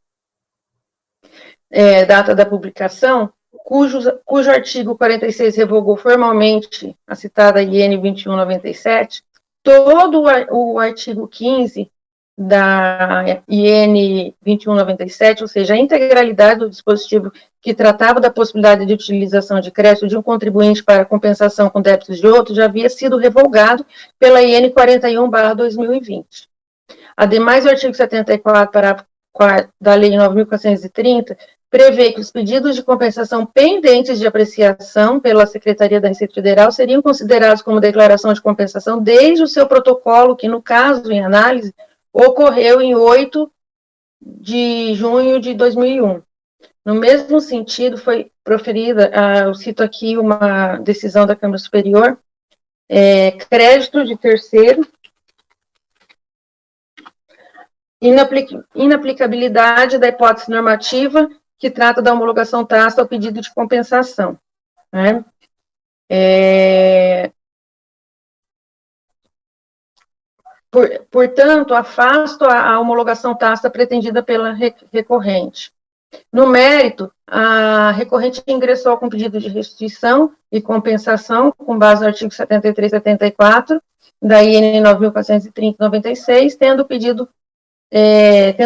data da publicação, cujo artigo 46 revogou formalmente a citada IN 2197, todo o artigo 15 da IN 2197, ou seja, a integralidade do dispositivo que tratava da possibilidade de utilização de crédito de um contribuinte para compensação com débitos de outro, já havia sido revogado pela IN 41/2020. Ademais, o artigo 74, parágrafo 4 da Lei 9.430, prevê que os pedidos de compensação pendentes de apreciação pela Secretaria da Receita Federal seriam considerados como declaração de compensação desde o seu protocolo, que, no caso, em análise, ocorreu em 8 de junho de 2001. No mesmo sentido, foi proferida, eu cito aqui uma decisão da Câmara Superior, crédito de terceiro, inaplicabilidade da hipótese normativa que trata da homologação tácita ao pedido de compensação, né? Portanto, afasto a homologação tácita pretendida pela recorrente. No mérito, a recorrente ingressou com pedido de restituição e compensação, com base no artigo 73 e 74 da IN 9.430/96, tendo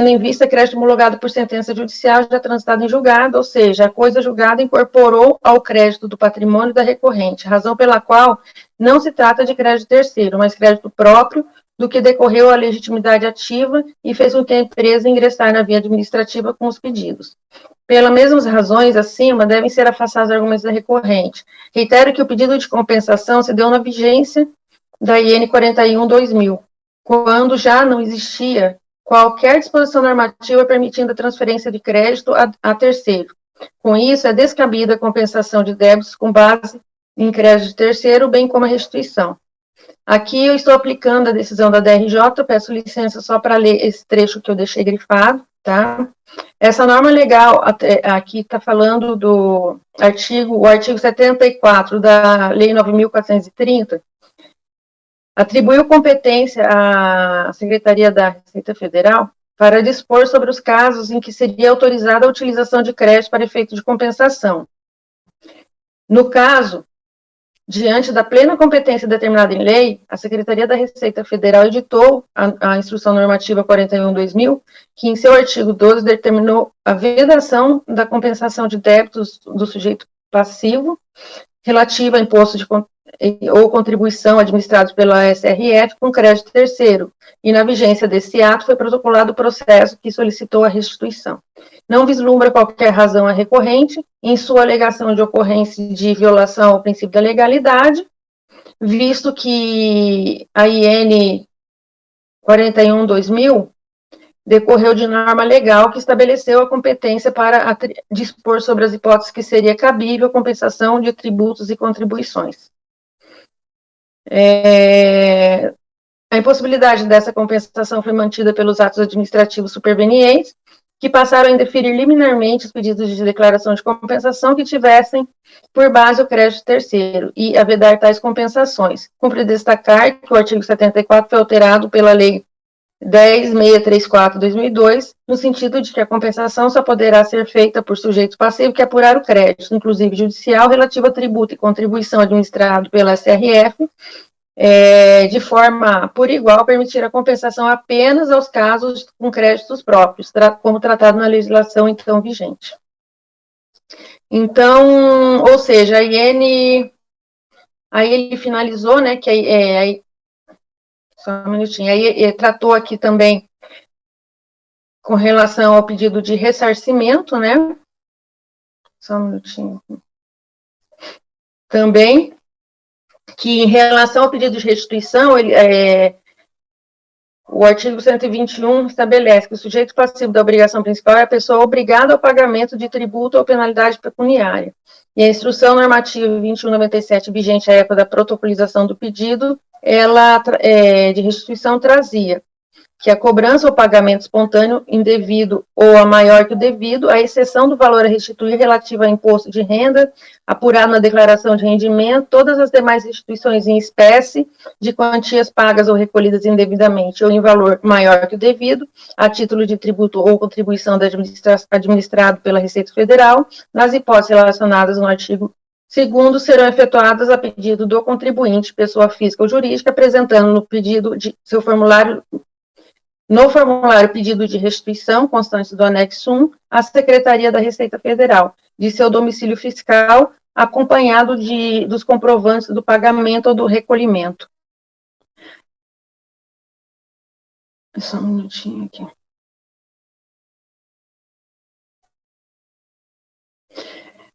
em vista crédito homologado por sentença judicial já transitado em julgado, ou seja, a coisa julgada incorporou ao crédito do patrimônio da recorrente, razão pela qual não se trata de crédito terceiro, mas crédito próprio do que decorreu a legitimidade ativa e fez com que a empresa ingressar na via administrativa com os pedidos. Pelas mesmas razões acima, devem ser afastados os argumentos da recorrente. Reitero que o pedido de compensação se deu na vigência da IN 41/2000, quando já não existia qualquer disposição normativa permitindo a transferência de crédito a terceiro. Com isso, é descabida a compensação de débitos com base em crédito de terceiro, bem como a restituição. Aqui eu estou aplicando a decisão da DRJ, peço licença só para ler esse trecho que eu deixei grifado, tá? Essa norma legal, aqui está falando do artigo 74 da Lei 9.430, atribuiu competência à Secretaria da Receita Federal para dispor sobre os casos em que seria autorizada a utilização de crédito para efeito de compensação. No caso, diante da plena competência determinada em lei, a Secretaria da Receita Federal editou a Instrução Normativa 41/2000, que em seu artigo 12 determinou a vedação da compensação de débitos do sujeito passivo relativa a imposto ou contribuição administrados pela SRF com crédito terceiro, e na vigência desse ato foi protocolado o processo que solicitou a restituição. Não vislumbra qualquer razão a recorrente em sua alegação de ocorrência de violação ao princípio da legalidade, visto que a IN 41/2000 decorreu de norma legal que estabeleceu a competência para dispor sobre as hipóteses que seria cabível a compensação de tributos e contribuições. A impossibilidade dessa compensação foi mantida pelos atos administrativos supervenientes, que passaram a indeferir liminarmente os pedidos de declaração de compensação que tivessem por base o crédito terceiro e a vedar tais compensações. Cumpre destacar que o artigo 74 foi alterado pela Lei 10.634/2002, no sentido de que a compensação só poderá ser feita por sujeito passivo que apurar o crédito, inclusive judicial, relativo a tributo e contribuição administrado pela SRF, de forma por igual, permitir a compensação apenas aos casos com créditos próprios, como tratado na legislação então vigente. Então, ou seja, aí ele finalizou, né, que aí só um minutinho, aí tratou aqui também com relação ao pedido de ressarcimento, né, só um minutinho, também, que em relação ao pedido de restituição, o artigo 121 estabelece que o sujeito passivo da obrigação principal é a pessoa obrigada ao pagamento de tributo ou penalidade pecuniária. E a instrução normativa 2197, vigente à época da protocolização do pedido, ela de restituição trazia que a cobrança ou pagamento espontâneo indevido ou a maior que o devido, à exceção do valor a restituir relativo a imposto de renda, apurado na declaração de rendimento, todas as demais restituições em espécie, de quantias pagas ou recolhidas indevidamente ou em valor maior que o devido, a título de tributo ou contribuição administrado pela Receita Federal, nas hipóteses relacionadas no artigo 2º, serão efetuadas a pedido do contribuinte, pessoa física ou jurídica, apresentando no pedido de seu formulário pedido de restituição, constante do anexo 1, à Secretaria da Receita Federal, de seu domicílio fiscal, acompanhado dos comprovantes do pagamento ou do recolhimento. Só um minutinho aqui.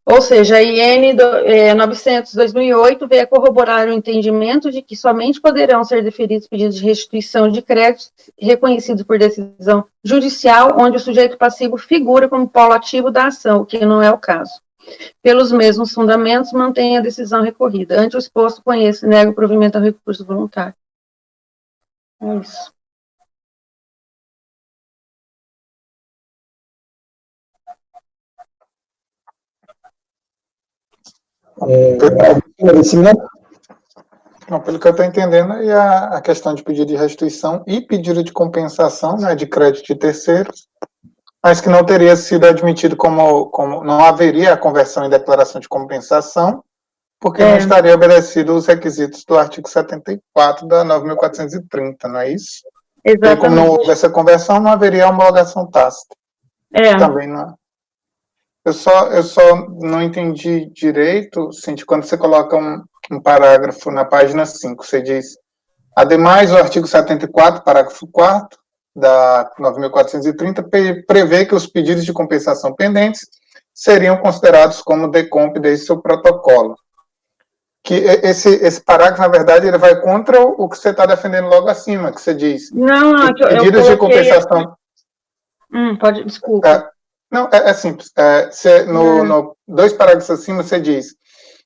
Ou seja, a IN 900/2008 veio a corroborar o entendimento de que somente poderão ser deferidos pedidos de restituição de créditos reconhecidos por decisão judicial, onde o sujeito passivo figura como polo ativo da ação, o que não é o caso. Pelos mesmos fundamentos, mantém a decisão recorrida. Ante o exposto, conheço e nego o provimento ao recurso voluntário. É isso. Não, pelo que eu estou entendendo, é a questão de pedido de restituição e pedido de compensação, né, de crédito de terceiros, mas que não teria sido admitido como não haveria a conversão em declaração de compensação, porque não estaria obedecido os requisitos do artigo 74 da 9.430, não é isso? Exatamente. E como não houve essa conversão, não haveria homologação tácita. Também não. Eu só não entendi direito, Cintia, quando você coloca um parágrafo na página 5, você diz: ademais, o artigo 74, parágrafo 4º, da 9.430, prevê que os pedidos de compensação pendentes seriam considerados como decomp desde seu protocolo. Que esse parágrafo, na verdade, ele vai contra o que você está defendendo logo acima, que você diz. Não, pedidos de compensação. Desculpa. Não, é simples. No 2 parágrafos acima, você diz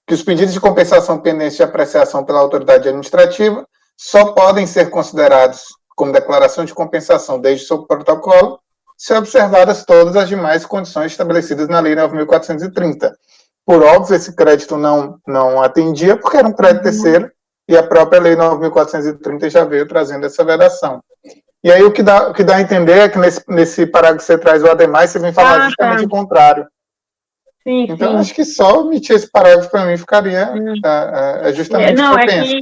que os pedidos de compensação pendentes de apreciação pela autoridade administrativa só podem ser considerados como declaração de compensação desde o seu protocolo, se observadas todas as demais condições estabelecidas na Lei 9.430. Por óbvio, esse crédito não atendia, porque era um crédito terceiro, e a própria Lei 9.430 já veio trazendo essa vedação. E aí o que dá a entender é que nesse parágrafo que você traz o ademais, você vem falar justamente o contrário. Sim, então, acho que só omitir esse parágrafo para mim ficaria justamente o que eu penso.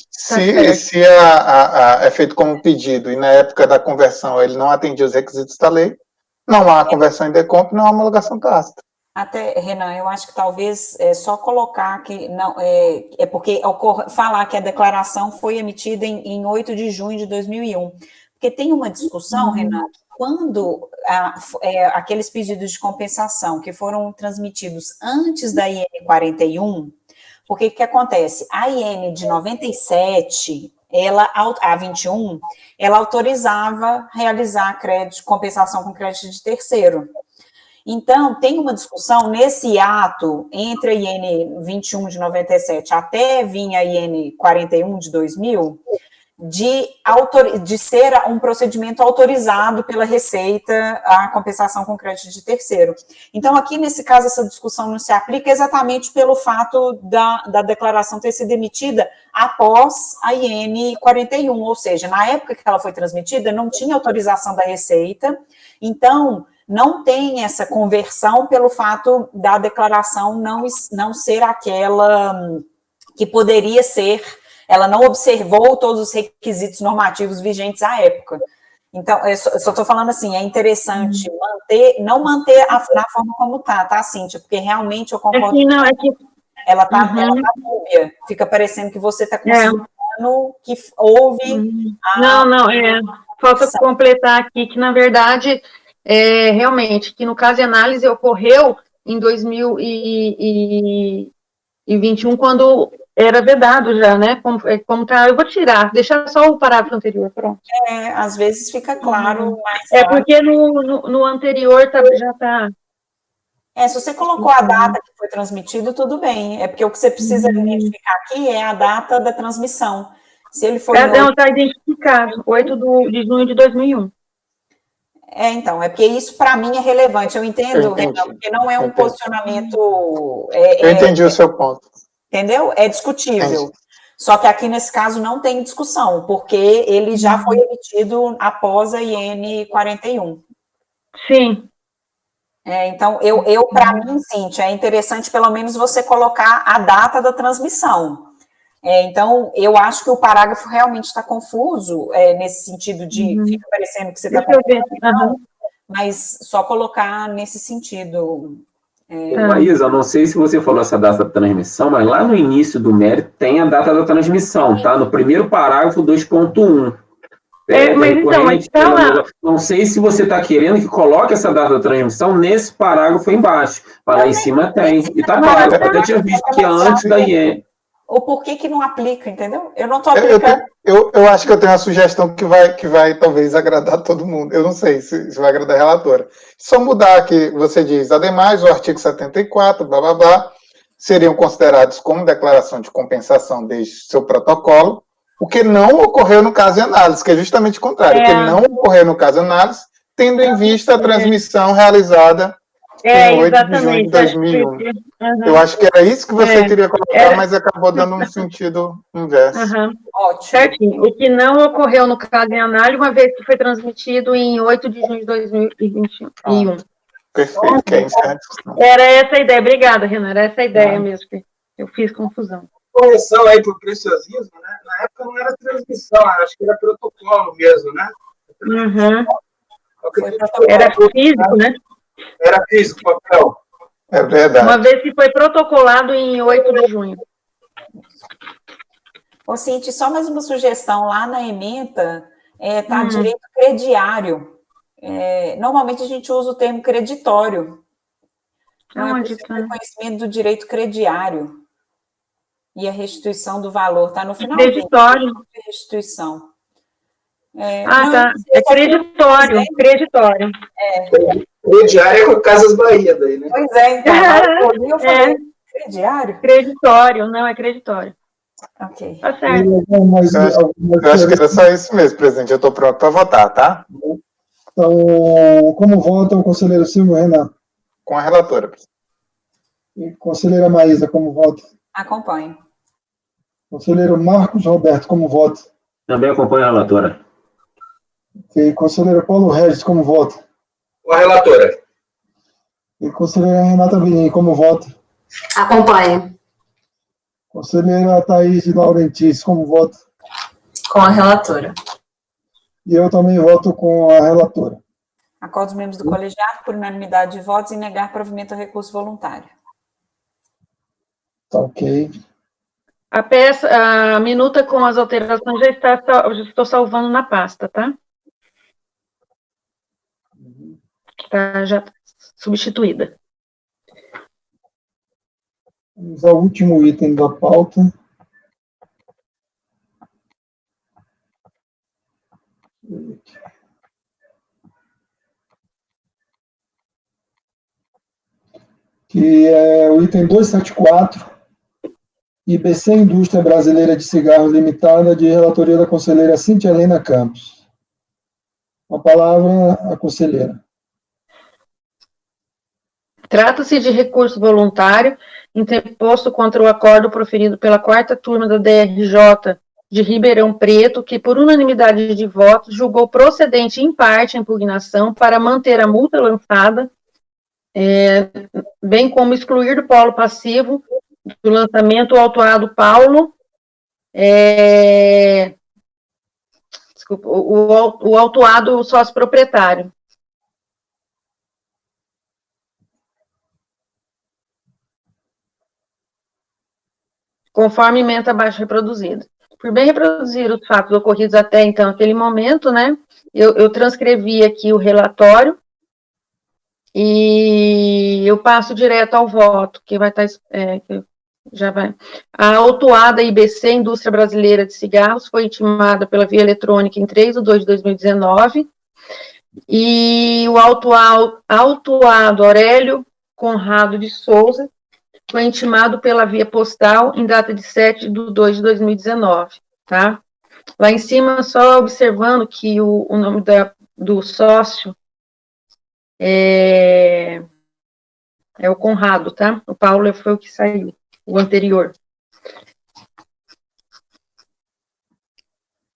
Se é feito como pedido e na época da conversão ele não atendia os requisitos da lei, não há conversão em decomp, não há homologação tácita. Até, Renan, eu acho que talvez só colocar que não porque falar que a declaração foi emitida em 8 de junho de 2001, porque tem uma discussão, Renan, quando aqueles pedidos de compensação que foram transmitidos antes da IN 41, porque o que acontece? A IN de 97, a 21, ela autorizava realizar compensação com crédito de terceiro. Então, tem uma discussão nesse ato entre a IN 21 de 97 até vir a IN 41 de 2000, de ser um procedimento autorizado pela Receita a compensação com crédito de terceiro. Então, aqui, nesse caso, essa discussão não se aplica exatamente pelo fato da declaração ter sido emitida após a IN 41, ou seja, na época que ela foi transmitida, não tinha autorização da Receita, então não tem essa conversão pelo fato da declaração não ser aquela que poderia ser. Ela não observou todos os requisitos normativos vigentes à época. Então, eu só estou falando assim, é interessante não manter na forma como tá, Cíntia? Porque realmente eu concordo. Ela tá dúbia. Fica parecendo que você está considerando que houve. Falta completar aqui que, na verdade, realmente, que no caso de análise ocorreu em 2021, quando era vedado já, né? Como tá, eu vou tirar, deixar só o parágrafo anterior, pronto. Às vezes fica claro, mas... porque no anterior já tá... se você colocou a data que foi transmitido, tudo bem. É porque o que você precisa identificar aqui é a data da transmissão. Se ele foi... Não, está identificado, 8 de junho de 2001. Então, é porque isso para mim é relevante, eu entendo, Renan, porque não é um posicionamento... eu entendi o seu ponto. Entendeu? É discutível. Só que aqui, nesse caso, não tem discussão, porque ele já foi emitido após a IN 41. Sim. Então, para mim, Cíntia, é interessante pelo menos você colocar a data da transmissão. Então, eu acho que o parágrafo realmente está confuso, nesse sentido de fica parecendo que você está confuso, mas só colocar nesse sentido. Maísa, não sei se você falou essa data da transmissão, mas lá no início do mérito tem a data da transmissão, tá? No primeiro parágrafo 2.1. Mas tá lá. Não sei se você está querendo que coloque essa data da transmissão nesse parágrafo embaixo, mas lá em cima tem. E tá claro, eu até tinha visto que antes da IEM. Ou por que não aplica, entendeu? Eu não estou aplicando. Eu acho que eu tenho uma sugestão que vai talvez agradar todo mundo. Eu não sei se vai agradar a relatora. Só mudar aqui, você diz, ademais, o artigo 74, blá, blá, blá, seriam considerados como declaração de compensação desde seu protocolo, o que não ocorreu no caso de análise, que é justamente o contrário. O que não ocorreu no caso de análise, tendo em vista a transmissão realizada em 8 de junho de 2001. Eu acho que era isso que você teria colocado, mas acabou dando um sentido inverso. Ótimo. Certinho. O que não ocorreu no caso em análise, uma vez que foi transmitido em 8 de junho de 2021. Perfeito, que é encerrar a discussão. Era essa a ideia. Obrigada, Renan. Era essa a ideia mesmo, que eu fiz confusão. Correção aí por preciosismo, né? Na época não era transmissão, acho que era protocolo mesmo, né? Era físico, né? Era físico, papel. É verdade. Uma vez que foi protocolado em 8 de junho. Ô, Cintia, só mais uma sugestão. Lá na ementa, tá direito crediário. Normalmente a gente usa o termo creditório. Não é possível reconhecimento do direito crediário. E a restituição do valor. Está no final. Creditório. De restituição. Tá. É creditório. Creditório. Crediário é com Casas Bahia daí, né? Pois é, então. Eu falei crediário? Creditório, não, é creditório. Ok. Tá certo. Eu acho que era só isso mesmo, presidente. Eu estou pronto para votar, tá? Então, como vota o conselheiro Silvio Renan? Com a relatora. E conselheira Maísa, como vota? Acompanho. Conselheiro Marcos Roberto, como vota? Também acompanho a relatora. E conselheiro Paulo Regis, como vota? Com a relatora. E conselheira Renata Vinim, como vota? Acompanho. Conselheira Thaís Laurentiis, como vota? Com a relatora. E eu também voto com a relatora. Acordo os membros do colegiado por unanimidade de votos em negar provimento ao recurso voluntário. Tá ok. A minuta com as alterações já estou salvando na pasta, tá? Tá já substituída. Vamos ao último item da pauta. Que é o item 274, IBC Indústria Brasileira de Cigarros Limitada, de relatoria da conselheira Cíntia Helena Campos. Com a palavra, a conselheira. Trata-se de recurso voluntário interposto contra o acordo proferido pela 4ª turma da DRJ de Ribeirão Preto, que, por unanimidade de votos, julgou procedente em parte a impugnação para manter a multa lançada, bem como excluir do polo passivo do lançamento o autuado Paulo, o autuado sócio proprietário. Conforme ementa abaixo reproduzida. Por bem reproduzir os fatos ocorridos até então, aquele momento, né, eu transcrevi aqui o relatório e eu passo direto ao voto, que vai estar, já vai. A autuada IBC, Indústria Brasileira de Cigarros, foi intimada pela via eletrônica em 3/2/2019, e o autuado Aurélio Conrado de Souza foi intimado pela via postal em data de 7/2/2019, tá? Lá em cima, só observando que o nome do sócio é o Conrado, tá? O Paulo foi o que saiu, o anterior.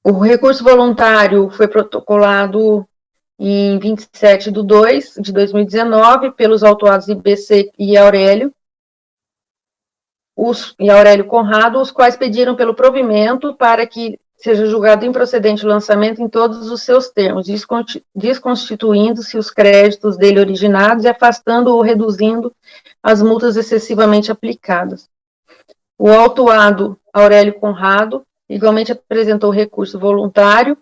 O recurso voluntário foi protocolado em 27/2/2019 pelos autuados IBC e Aurélio Conrado, os quais pediram pelo provimento para que seja julgado improcedente o lançamento em todos os seus termos, desconstituindo-se os créditos dele originados e afastando ou reduzindo as multas excessivamente aplicadas. O autuado Aurélio Conrado igualmente apresentou recurso voluntário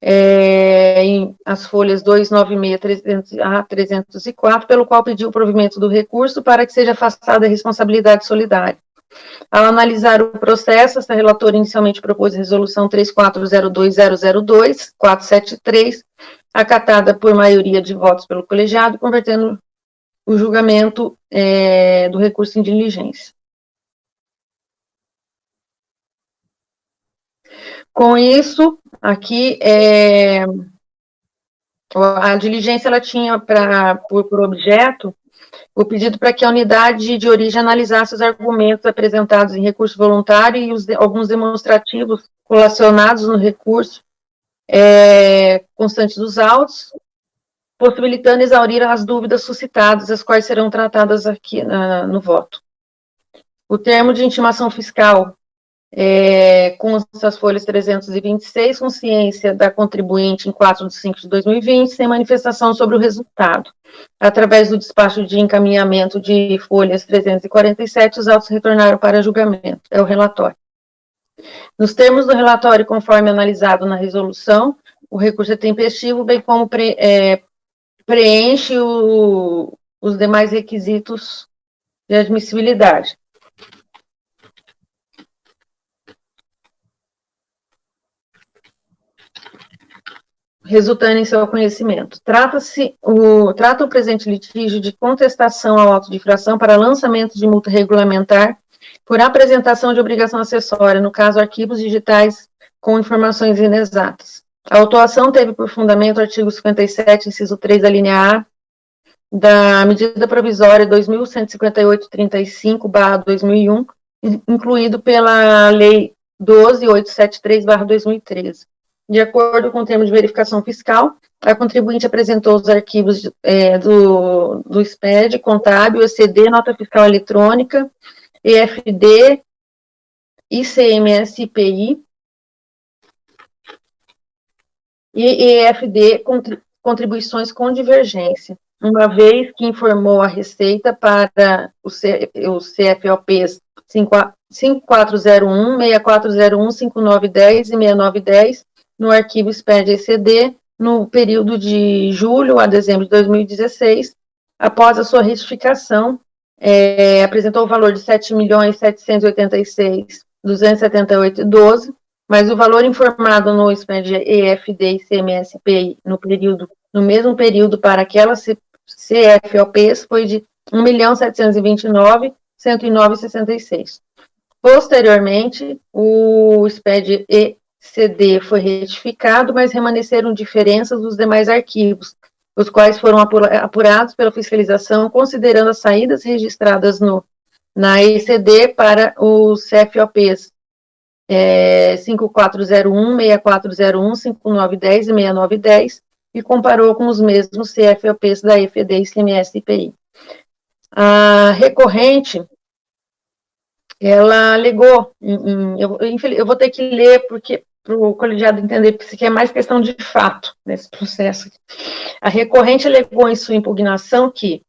em as folhas 296 a 304, pelo qual pediu o provimento do recurso para que seja afastada a responsabilidade solidária. Ao analisar o processo, essa relatora inicialmente propôs a resolução 3402.002.473, acatada por maioria de votos pelo colegiado, convertendo o julgamento do recurso em diligência. Com isso, aqui, a diligência ela tinha por objeto o pedido para que a unidade de origem analisasse os argumentos apresentados em recurso voluntário e alguns demonstrativos colacionados no recurso constantes dos autos, possibilitando exaurir as dúvidas suscitadas, as quais serão tratadas aqui no voto. O termo de intimação fiscal consta as folhas 326, com ciência da contribuinte em 4/5/2020, sem manifestação sobre o resultado. Através do despacho de encaminhamento de folhas 347, os autos retornaram para julgamento. É o relatório. Nos termos do relatório, conforme analisado na resolução, o recurso é tempestivo, bem como preenche os demais requisitos de admissibilidade. Resultando em seu conhecimento. Trata o presente litígio de contestação ao auto de infração para lançamento de multa regulamentar por apresentação de obrigação acessória, no caso, arquivos digitais com informações inexatas. A autuação teve por fundamento o artigo 57, inciso 3, da linha A, da medida provisória 2158/35/2001, incluído pela lei 12.873/2013. De acordo com o termo de verificação fiscal, a contribuinte apresentou os arquivos do SPED, contábil, ECD, nota fiscal eletrônica, EFD, ICMS-IPI e EFD, contribuições com divergência, uma vez que informou a Receita para os CFOPs 5401, 6401, 5910 e 6910, no arquivo SPED-ECD, no período de julho a dezembro de 2016, após a sua retificação, apresentou o valor de R$ 7.786.278,12, mas o valor informado no SPED EFD e CMS-PI no mesmo período para aquelas CFOPs foi de R$ 1.729.109,66. Posteriormente, o SPED-ECD foi retificado, mas remanesceram diferenças dos demais arquivos, os quais foram apurados pela fiscalização, considerando as saídas registradas na ECD para os CFOPs 5401, 6401, 5910 e 6910, e comparou com os mesmos CFOPs da EFD, ICMS e IPI. A recorrente, ela alegou, eu vou ter que ler porque para o colegiado entender, porque isso aqui é mais questão de fato nesse processo. A recorrente alegou em sua impugnação que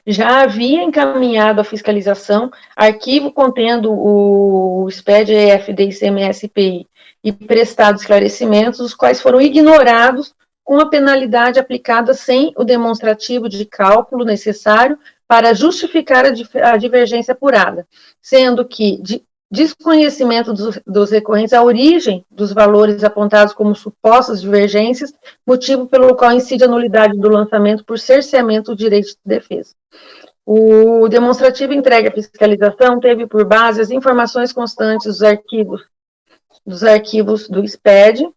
já havia encaminhado à fiscalização arquivo contendo o SPED, EFD, ICMS, IPI e prestado esclarecimentos, os quais foram ignorados com a penalidade aplicada sem o demonstrativo de cálculo necessário para justificar a divergência apurada, sendo que desconhecimento dos recorrentes a origem dos valores apontados como supostas divergências, motivo pelo qual incide a nulidade do lançamento por cerceamento do direito de defesa. O demonstrativo entregue à fiscalização teve por base as informações constantes dos arquivos do SPED,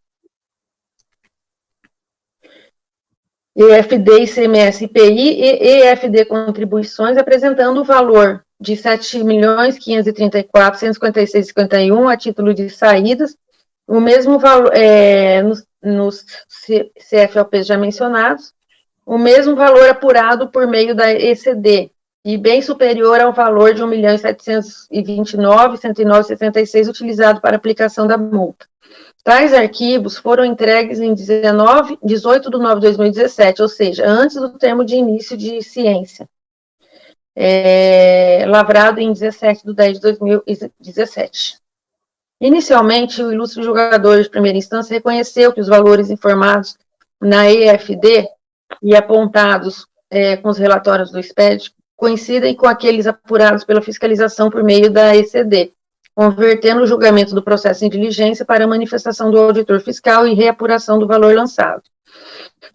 EFD, ICMS, IPI e EFD contribuições, apresentando o valor de R$ 7.534.156,51 a título de saídas, o mesmo valor, nos CFOPs já mencionados, o mesmo valor apurado por meio da ECD, e bem superior ao valor de R$ 1.729.109,66 utilizado para aplicação da multa. Tais arquivos foram entregues em 18 de nove de 2017, ou seja, antes do termo de início de ciência, lavrado em 17 de 10 de 2017. Inicialmente, o ilustre julgador de primeira instância reconheceu que os valores informados na EFD e apontados com os relatórios do SPED coincidem com aqueles apurados pela fiscalização por meio da ECD, convertendo o julgamento do processo em diligência para a manifestação do auditor fiscal e reapuração do valor lançado.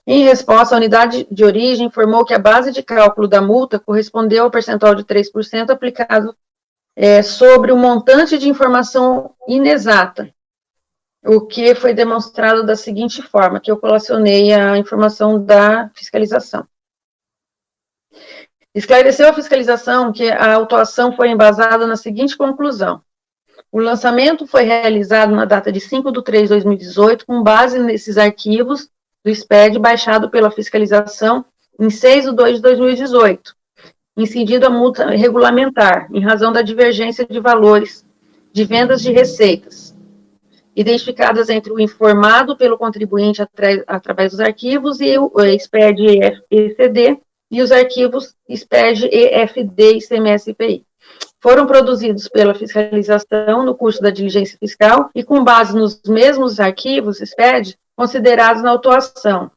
Em resposta, a unidade de origem informou que a base de cálculo da multa correspondeu ao percentual de 3% aplicado sobre o montante de informação inexata, o que foi demonstrado da seguinte forma, que eu colacionei a informação da fiscalização. Esclareceu a fiscalização que a autuação foi embasada na seguinte conclusão: o lançamento foi realizado na data de 5 de 3 de 2018, com base nesses arquivos do SPED baixado pela fiscalização em 6 de 2 de 2018, incidido a multa regulamentar, em razão da divergência de valores de vendas de receitas, identificadas entre o informado pelo contribuinte através dos arquivos e o SPED-ECD e os arquivos SPED-EFD e ICMS-IPI. Foram produzidos pela fiscalização no curso da diligência fiscal e, com base nos mesmos arquivos SPED, considerados na autuação.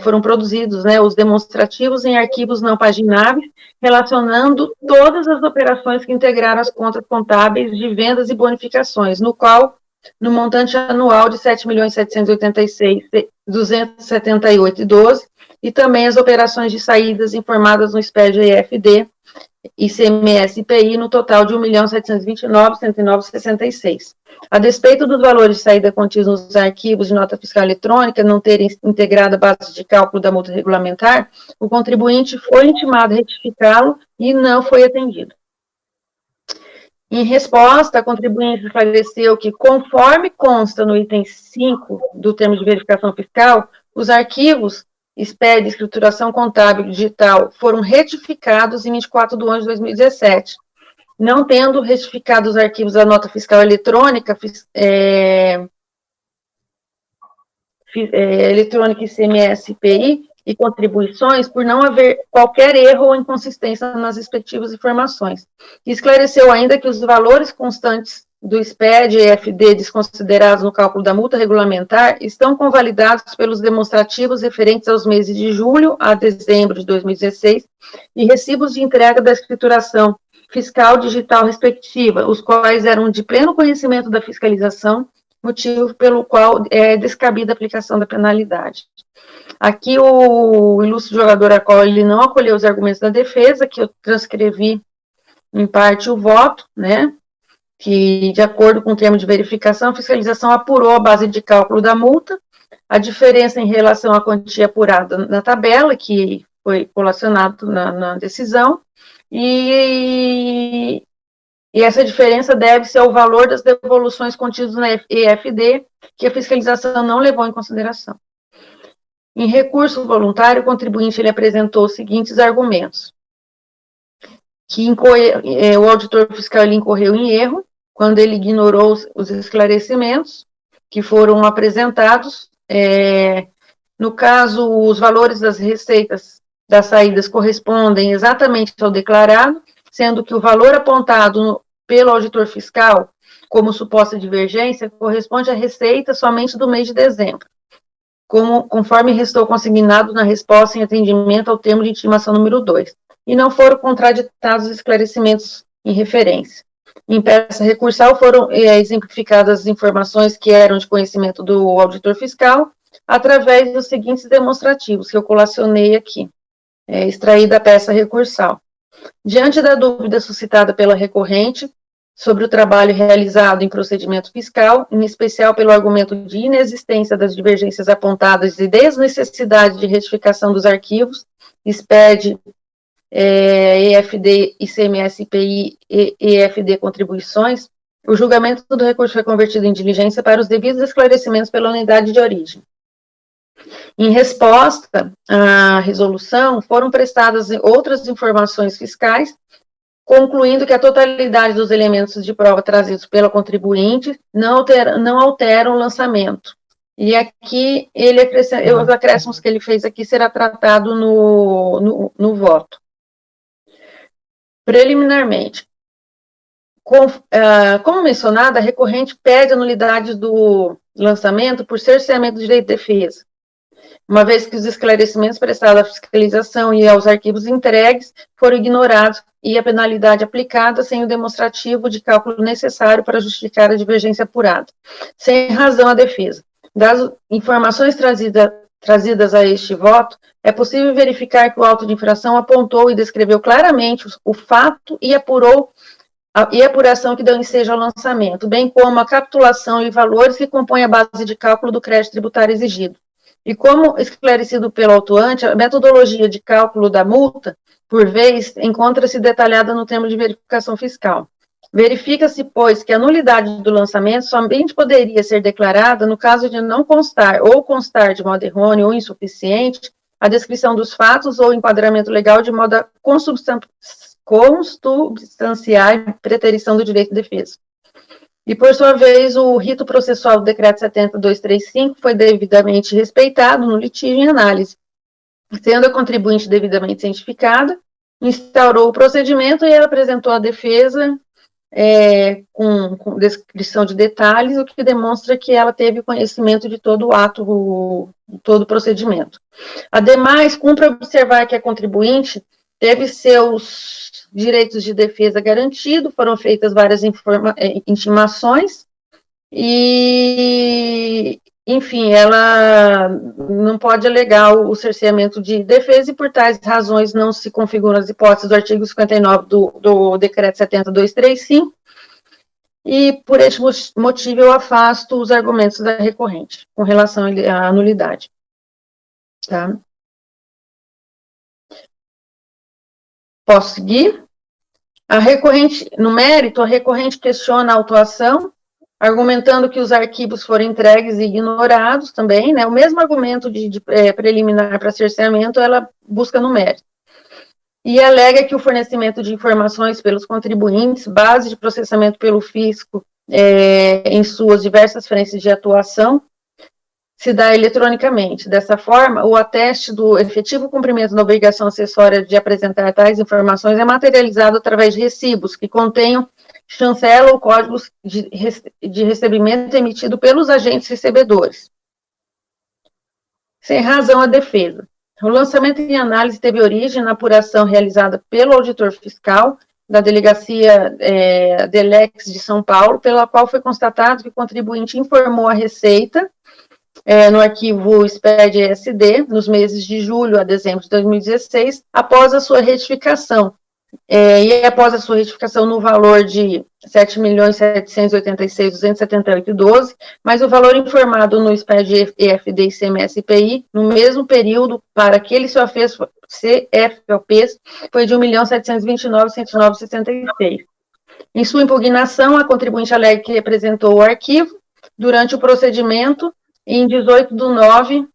Foram produzidos os demonstrativos em arquivos não pagináveis, relacionando todas as operações que integraram as contas contábeis de vendas e bonificações, no montante anual de R$ 7.786.278,12, e também as operações de saídas informadas no SPED-EFD, ICMS e IPI, no total de R$ 1.729.109,66. A despeito dos valores de saída contidos nos arquivos de nota fiscal eletrônica não terem integrado a base de cálculo da multa regulamentar, o contribuinte foi intimado a retificá-lo e não foi atendido. Em resposta, a contribuinte esclareceu que, conforme consta no item 5 do termo de verificação fiscal, os arquivos SPED, escrituração contábil digital, foram retificados em 24 de 11 de 2017, não tendo retificado os arquivos da nota fiscal eletrônica, eletrônica ICMS, IPI e contribuições, por não haver qualquer erro ou inconsistência nas respectivas informações. E esclareceu ainda que os valores constantes do SPED e EFD desconsiderados no cálculo da multa regulamentar estão convalidados pelos demonstrativos referentes aos meses de julho a dezembro de 2016 e recibos de entrega da escrituração fiscal digital respectiva, os quais eram de pleno conhecimento da fiscalização, motivo pelo qual é descabida a aplicação da penalidade. Aqui o ilustre jogador a qual ele não acolheu os argumentos da defesa, que eu transcrevi em parte o voto, que, de acordo com o termo de verificação, a fiscalização apurou a base de cálculo da multa, a diferença em relação à quantia apurada na tabela, que foi colacionado na decisão, e essa diferença deve-se ao valor das devoluções contidas na EFD, que a fiscalização não levou em consideração. Em recurso voluntário, o contribuinte ele apresentou os seguintes argumentos: que o auditor fiscal ele incorreu em erro quando ele ignorou os esclarecimentos que foram apresentados. No caso, os valores das receitas das saídas correspondem exatamente ao declarado, sendo que o valor apontado pelo auditor fiscal como suposta divergência corresponde à receita somente do mês de dezembro, conforme restou consignado na resposta em atendimento ao termo de intimação número 2, e não foram contraditados esclarecimentos em referência. Em peça recursal foram exemplificadas as informações que eram de conhecimento do auditor fiscal, através dos seguintes demonstrativos que eu colacionei aqui, extraí da peça recursal. Diante da dúvida suscitada pela recorrente sobre o trabalho realizado em procedimento fiscal, em especial pelo argumento de inexistência das divergências apontadas e desnecessidade de retificação dos arquivos, SPED, EFD, ICMS, IPI e EFD contribuições, o julgamento do recurso foi convertido em diligência para os devidos esclarecimentos pela unidade de origem. Em resposta à resolução, foram prestadas outras informações fiscais, concluindo que a totalidade dos elementos de prova trazidos pelo contribuinte não alteram o lançamento. E aqui, os acréscimos que ele fez aqui será tratado no voto. Preliminarmente, como mencionado, a recorrente pede a nulidade do lançamento por cerceamento do direito de defesa, uma vez que os esclarecimentos prestados à fiscalização e aos arquivos entregues foram ignorados e a penalidade aplicada sem o demonstrativo de cálculo necessário para justificar a divergência apurada, sem razão à defesa. Das informações trazidas a este voto, é possível verificar que o auto de infração apontou e descreveu claramente o fato e a apuração que deu ensejo ao lançamento, bem como a capitulação e valores que compõem a base de cálculo do crédito tributário exigido. E como esclarecido pelo autuante, a metodologia de cálculo da multa, por vez, encontra-se detalhada no termo de verificação fiscal. Verifica-se, pois, que a nulidade do lançamento somente poderia ser declarada no caso de não constar ou constar de modo errôneo ou insuficiente a descrição dos fatos ou enquadramento legal de modo a consubstanciar a preterição do direito de defesa. E, por sua vez, o rito processual do decreto 70.235 foi devidamente respeitado no litígio em análise, sendo a contribuinte devidamente cientificada, instaurou o procedimento e ela apresentou a defesa com descrição de detalhes, o que demonstra que ela teve conhecimento de todo o ato, todo o procedimento. Ademais, cumpre observar que a contribuinte teve seus direitos de defesa garantidos, foram feitas várias intimações e, enfim, ela não pode alegar o cerceamento de defesa e, por tais razões, não se configuram as hipóteses do artigo 59 do decreto 70.235 e, por este motivo, eu afasto os argumentos da recorrente com relação à nulidade. Tá? Posso seguir? A recorrente, no mérito, a recorrente questiona a autuação, argumentando que os arquivos foram entregues e ignorados também, né? O mesmo argumento de preliminar para cerceamento, ela busca no mérito. E alega que o fornecimento de informações pelos contribuintes, base de processamento pelo fisco em suas diversas frentes de atuação, se dá eletronicamente. Dessa forma, o ateste do efetivo cumprimento da obrigação acessória de apresentar tais informações é materializado através de recibos que contenham chancela ou códigos de recebimento emitido pelos agentes recebedores. Sem razão à defesa. O lançamento em análise teve origem na apuração realizada pelo auditor fiscal da Delegacia DELEX de São Paulo, pela qual foi constatado que o contribuinte informou a Receita no arquivo SPED-ESD, nos meses de julho a dezembro de 2016, após a sua retificação, e após a sua retificação no valor de R$ 7.786.278,12, mas o valor informado no SPED, EFD e CMS-IPI, no mesmo período, para aqueles CFOPs, foi de R$ 1.729.109,66. Em sua impugnação, a contribuinte alega que representou o arquivo durante o procedimento em 18 de 9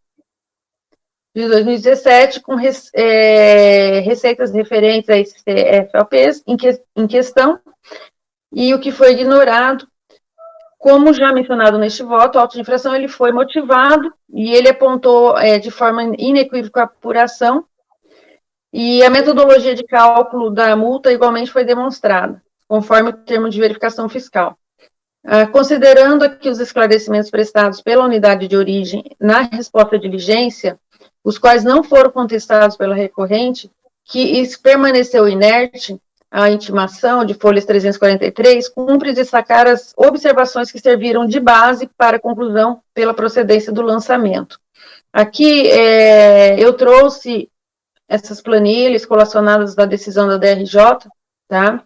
de 2017, com receitas referentes a esses CFOPs em questão, e o que foi ignorado, como já mencionado neste voto, o auto de infração ele foi motivado e ele apontou de forma inequívoca a apuração, e a metodologia de cálculo da multa igualmente foi demonstrada, conforme o termo de verificação fiscal. Considerando aqui os esclarecimentos prestados pela unidade de origem na resposta à diligência, os quais não foram contestados pela recorrente, que permaneceu inerte a intimação de folhas 343, cumpre destacar as observações que serviram de base para a conclusão pela procedência do lançamento. Aqui eu trouxe essas planilhas colacionadas da decisão da DRJ, tá?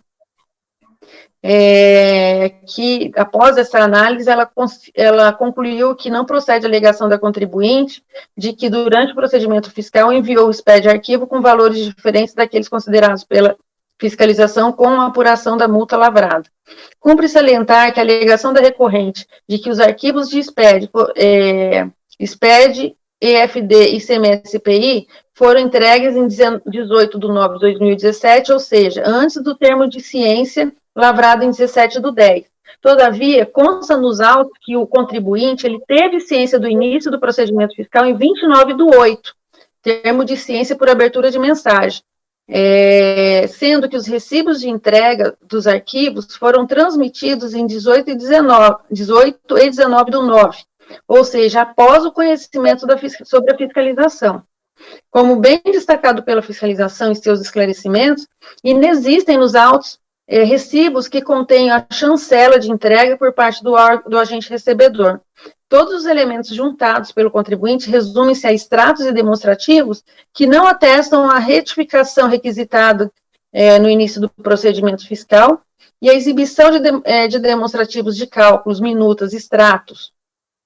Que após essa análise, ela concluiu que não procede a alegação da contribuinte de que durante o procedimento fiscal enviou o SPED arquivo com valores diferentes daqueles considerados pela fiscalização com a apuração da multa lavrada. Cumpre salientar que a alegação da recorrente de que os arquivos de SPED, EFD e CMS-IPI foram entregues em 18 de 9 de 2017, ou seja, antes do termo de ciência lavrado em 17 de 10. Todavia, consta nos autos que o contribuinte ele teve ciência do início do procedimento fiscal em 29 de 8, termo de ciência por abertura de mensagem, sendo que os recibos de entrega dos arquivos foram transmitidos em 18 e 19 do 9, ou seja, após o conhecimento sobre a fiscalização. Como bem destacado pela fiscalização em seus esclarecimentos, inexistem nos autos recibos que contêm a chancela de entrega por parte do agente recebedor. Todos os elementos juntados pelo contribuinte resumem-se a extratos e demonstrativos que não atestam a retificação requisitada no início do procedimento fiscal e a exibição de demonstrativos de cálculos, minutas, extratos,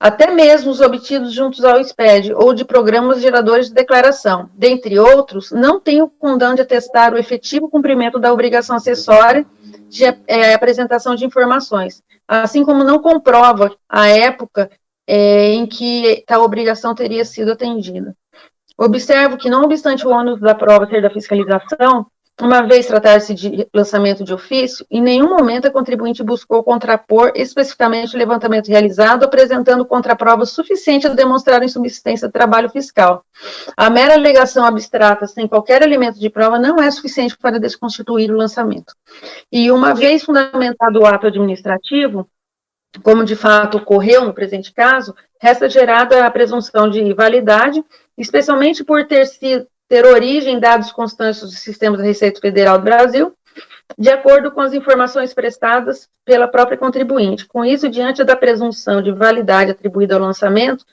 até mesmo os obtidos juntos ao SPED ou de programas geradores de declaração, dentre outros, não tem o condão de atestar o efetivo cumprimento da obrigação acessória de apresentação de informações, assim como não comprova a época em que tal obrigação teria sido atendida. Observo que, não obstante o ônus da prova ser da fiscalização, uma vez tratar-se de lançamento de ofício, em nenhum momento a contribuinte buscou contrapor especificamente o levantamento realizado, apresentando contraprova suficiente a demonstrar a insubsistência do trabalho fiscal. A mera alegação abstrata, sem qualquer elemento de prova, não é suficiente para desconstituir o lançamento. E uma vez fundamentado o ato administrativo, como de fato ocorreu no presente caso, resta gerada a presunção de validade, especialmente por ter origem em dados constantes do Sistema da Receita Federal do Brasil, de acordo com as informações prestadas pela própria contribuinte. Com isso, diante da presunção de validade atribuída ao lançamento,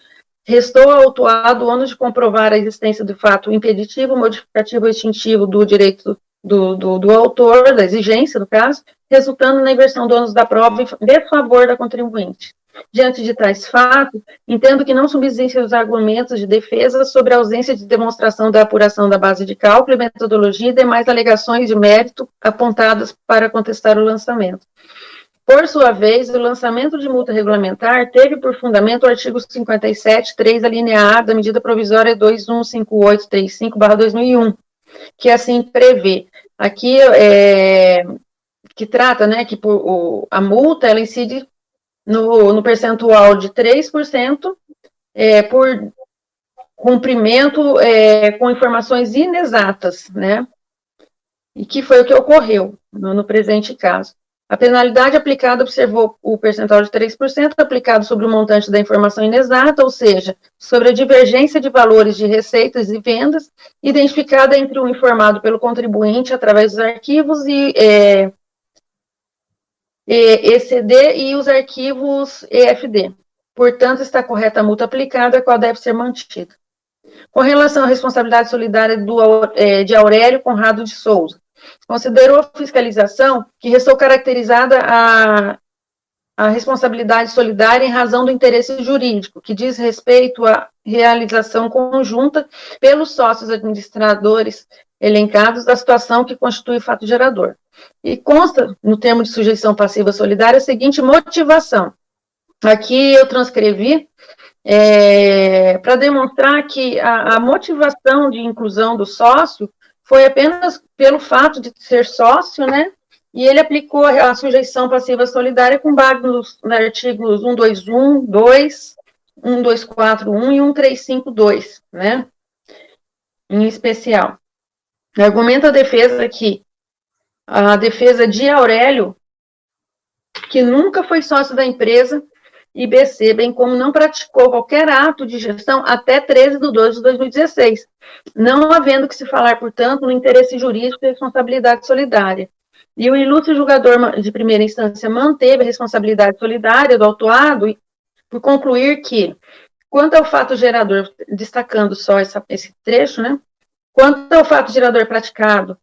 restou ao autuado o ônus de comprovar a existência do fato impeditivo, modificativo ou extintivo do direito do autor, da exigência, no caso, resultando na inversão do ônus da prova em desfavor da contribuinte. Diante de tais fatos, entendo que não subsistem os argumentos de defesa sobre a ausência de demonstração da apuração da base de cálculo e metodologia e demais alegações de mérito apontadas para contestar o lançamento. Por sua vez, o lançamento de multa regulamentar teve por fundamento o artigo 57.3, a linha A da medida provisória 215835/2001, que assim prevê. Aqui, que trata, né, que a multa, ela incide no percentual de 3% por cumprimento com informações inexatas, né? E que foi o que ocorreu no presente caso. A penalidade aplicada observou o percentual de 3% aplicado sobre o montante da informação inexata, ou seja, sobre a divergência de valores de receitas e vendas, identificada entre o informado pelo contribuinte através dos arquivos e ECD e os arquivos EFD. Portanto, está correta a multa aplicada, a qual deve ser mantida. Com relação à responsabilidade solidária de Aurélio Conrado de Souza, considerou a fiscalização que restou caracterizada a responsabilidade solidária em razão do interesse jurídico, que diz respeito à realização conjunta pelos sócios administradores elencados da situação que constitui fato gerador. E consta, no termo de sujeição passiva solidária, a seguinte motivação. Aqui eu transcrevi para demonstrar que a motivação de inclusão do sócio foi apenas pelo fato de ser sócio, né? E ele aplicou a sujeição passiva solidária com base nos artigos 121, 2, 1241 e 1352, né? Em especial. Argumenta a defesa que a defesa de Aurélio, que nunca foi sócio da empresa IBC, bem como não praticou qualquer ato de gestão até 13/2/2016, não havendo que se falar, portanto, no interesse jurídico e responsabilidade solidária. E o ilustre julgador de primeira instância manteve a responsabilidade solidária do autuado por concluir que, quanto ao fato gerador, destacando só esse trecho, né? Quanto ao fato gerador praticado,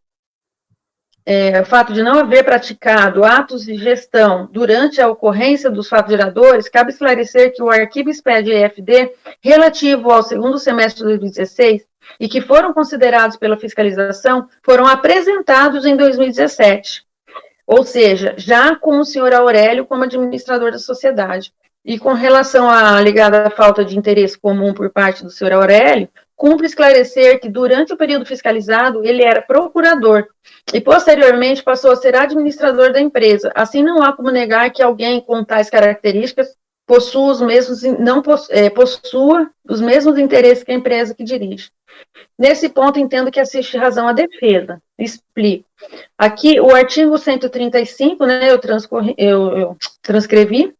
o fato de não haver praticado atos de gestão durante a ocorrência dos fatos geradores, cabe esclarecer que o arquivo SPED-EFD, relativo ao segundo semestre de 2016, e que foram considerados pela fiscalização, foram apresentados em 2017, ou seja, já com o senhor Aurélio como administrador da sociedade. E com relação à alegada falta de interesse comum por parte do senhor Aurélio, cumpre esclarecer que, durante o período fiscalizado, ele era procurador e, posteriormente, passou a ser administrador da empresa. Assim, não há como negar que alguém com tais características possua os mesmos interesses que a empresa que dirige. Nesse ponto, entendo que assiste razão à defesa. Explico. Aqui, o artigo 135, né, eu transcrevi.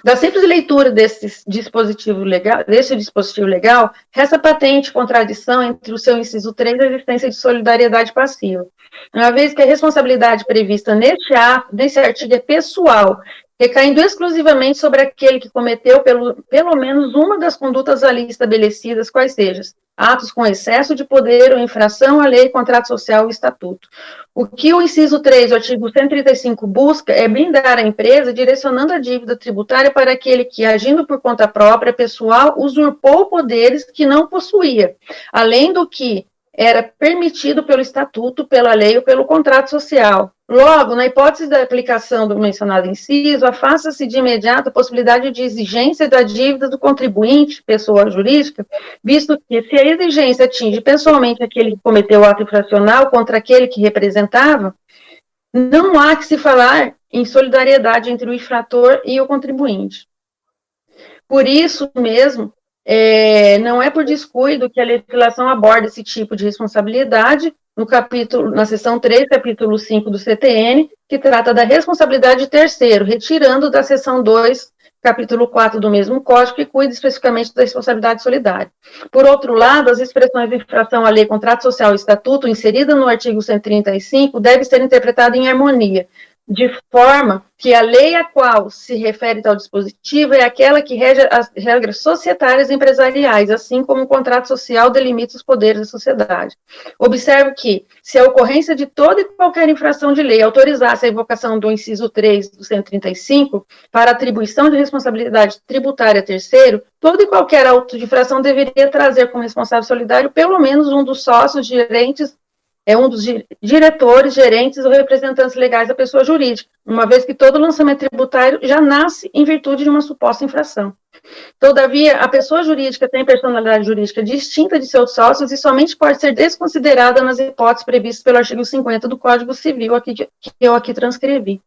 Da simples leitura desse dispositivo legal, resta patente contradição entre o seu inciso 3 e a existência de solidariedade passiva. Uma vez que a responsabilidade prevista nesse artigo é pessoal, recaindo exclusivamente sobre aquele que cometeu pelo menos uma das condutas ali estabelecidas, quais sejam atos com excesso de poder ou infração à lei, contrato social e estatuto. O que o inciso 3 do artigo 135 busca é blindar a empresa, direcionando a dívida tributária para aquele que, agindo por conta própria, pessoal, usurpou poderes que não possuía, além do que era permitido pelo estatuto, pela lei ou pelo contrato social. Logo, na hipótese da aplicação do mencionado inciso, afasta-se de imediato a possibilidade de exigência da dívida do contribuinte, pessoa jurídica, visto que, se a exigência atinge pessoalmente aquele que cometeu o ato infracional contra aquele que representava, não há que se falar em solidariedade entre o infrator e o contribuinte. Por isso mesmo, não é por descuido que a legislação aborda esse tipo de responsabilidade na seção 3, capítulo 5 do CTN, que trata da responsabilidade de terceiro, retirando da seção 2, capítulo 4 do mesmo código, que cuida especificamente da responsabilidade solidária. Por outro lado, as expressões de infração à lei, contrato social e estatuto, inserida no artigo 135, devem ser interpretadas em harmonia, de forma que a lei a qual se refere tal dispositivo é aquela que rege as regras societárias e empresariais, assim como o contrato social delimita os poderes da sociedade. Observe que, se a ocorrência de toda e qualquer infração de lei autorizasse a invocação do inciso 3 do 135 para atribuição de responsabilidade tributária a terceiro, todo e qualquer auto de infração deveria trazer como responsável solidário pelo menos um dos sócios, gerentes, um dos diretores, gerentes ou representantes legais da pessoa jurídica, uma vez que todo lançamento tributário já nasce em virtude de uma suposta infração. Todavia, a pessoa jurídica tem personalidade jurídica distinta de seus sócios e somente pode ser desconsiderada nas hipóteses previstas pelo artigo 50 do Código Civil, que eu aqui transcrevi.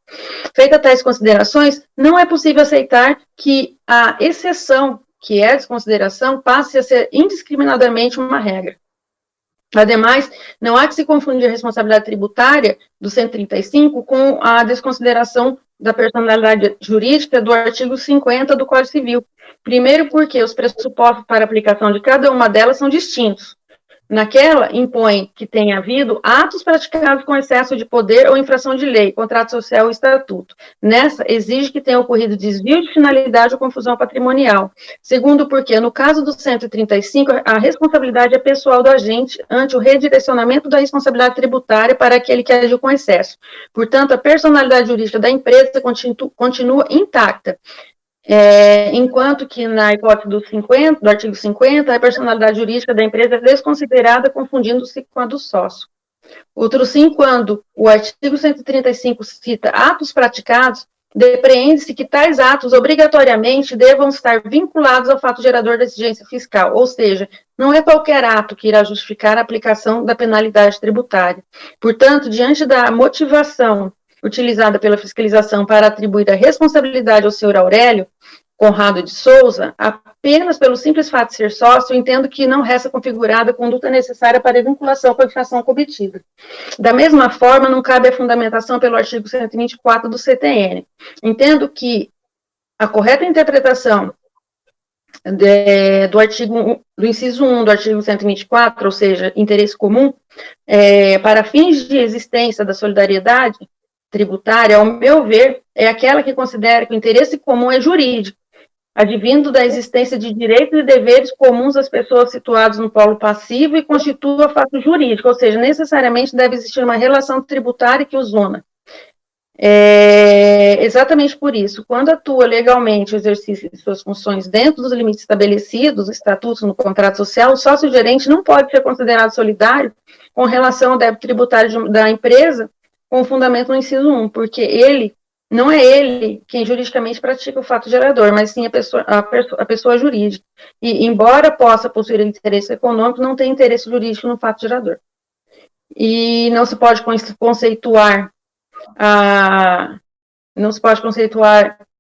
Feita tais considerações, não é possível aceitar que a exceção, que é a desconsideração, passe a ser indiscriminadamente uma regra. Ademais, não há que se confundir a responsabilidade tributária do 135 com a desconsideração da personalidade jurídica do artigo 50 do Código Civil. Primeiro porque os pressupostos para aplicação de cada uma delas são distintos. Naquela, impõe que tenha havido atos praticados com excesso de poder ou infração de lei, contrato social ou estatuto. Nessa, exige que tenha ocorrido desvio de finalidade ou confusão patrimonial. Segundo, porque, no caso do 135, a responsabilidade é pessoal do agente ante o redirecionamento da responsabilidade tributária para aquele que agiu com excesso. Portanto, a personalidade jurídica da empresa continua intacta. Enquanto que na hipótese do artigo 50, a personalidade jurídica da empresa é desconsiderada, confundindo-se com a do sócio. Outro sim, quando o artigo 135 cita atos praticados, depreende-se que tais atos obrigatoriamente devam estar vinculados ao fato gerador da exigência fiscal, ou seja, não é qualquer ato que irá justificar a aplicação da penalidade tributária. Portanto, diante da motivação utilizada pela fiscalização para atribuir a responsabilidade ao senhor Aurélio Conrado de Souza, apenas pelo simples fato de ser sócio, entendo que não resta configurada a conduta necessária para a vinculação com a infração cometida. Da mesma forma, não cabe a fundamentação pelo artigo 124 do CTN. Entendo que a correta interpretação do inciso 1 do artigo 124, ou seja, interesse comum, para fins de existência da solidariedade tributária, ao meu ver, é aquela que considera que o interesse comum é jurídico, advindo da existência de direitos e deveres comuns às pessoas situadas no polo passivo e constitua fato jurídico, ou seja, necessariamente deve existir uma relação tributária que os una. Exatamente por isso, quando atua legalmente o exercício de suas funções dentro dos limites estabelecidos, no estatuto, no contrato social, o sócio-gerente não pode ser considerado solidário com relação ao débito tributário da empresa, com fundamento no inciso 1, porque não é ele quem juridicamente pratica o fato gerador, mas sim a pessoa jurídica. E, embora possa possuir interesse econômico, não tem interesse jurídico no fato gerador. E não se pode conceituar a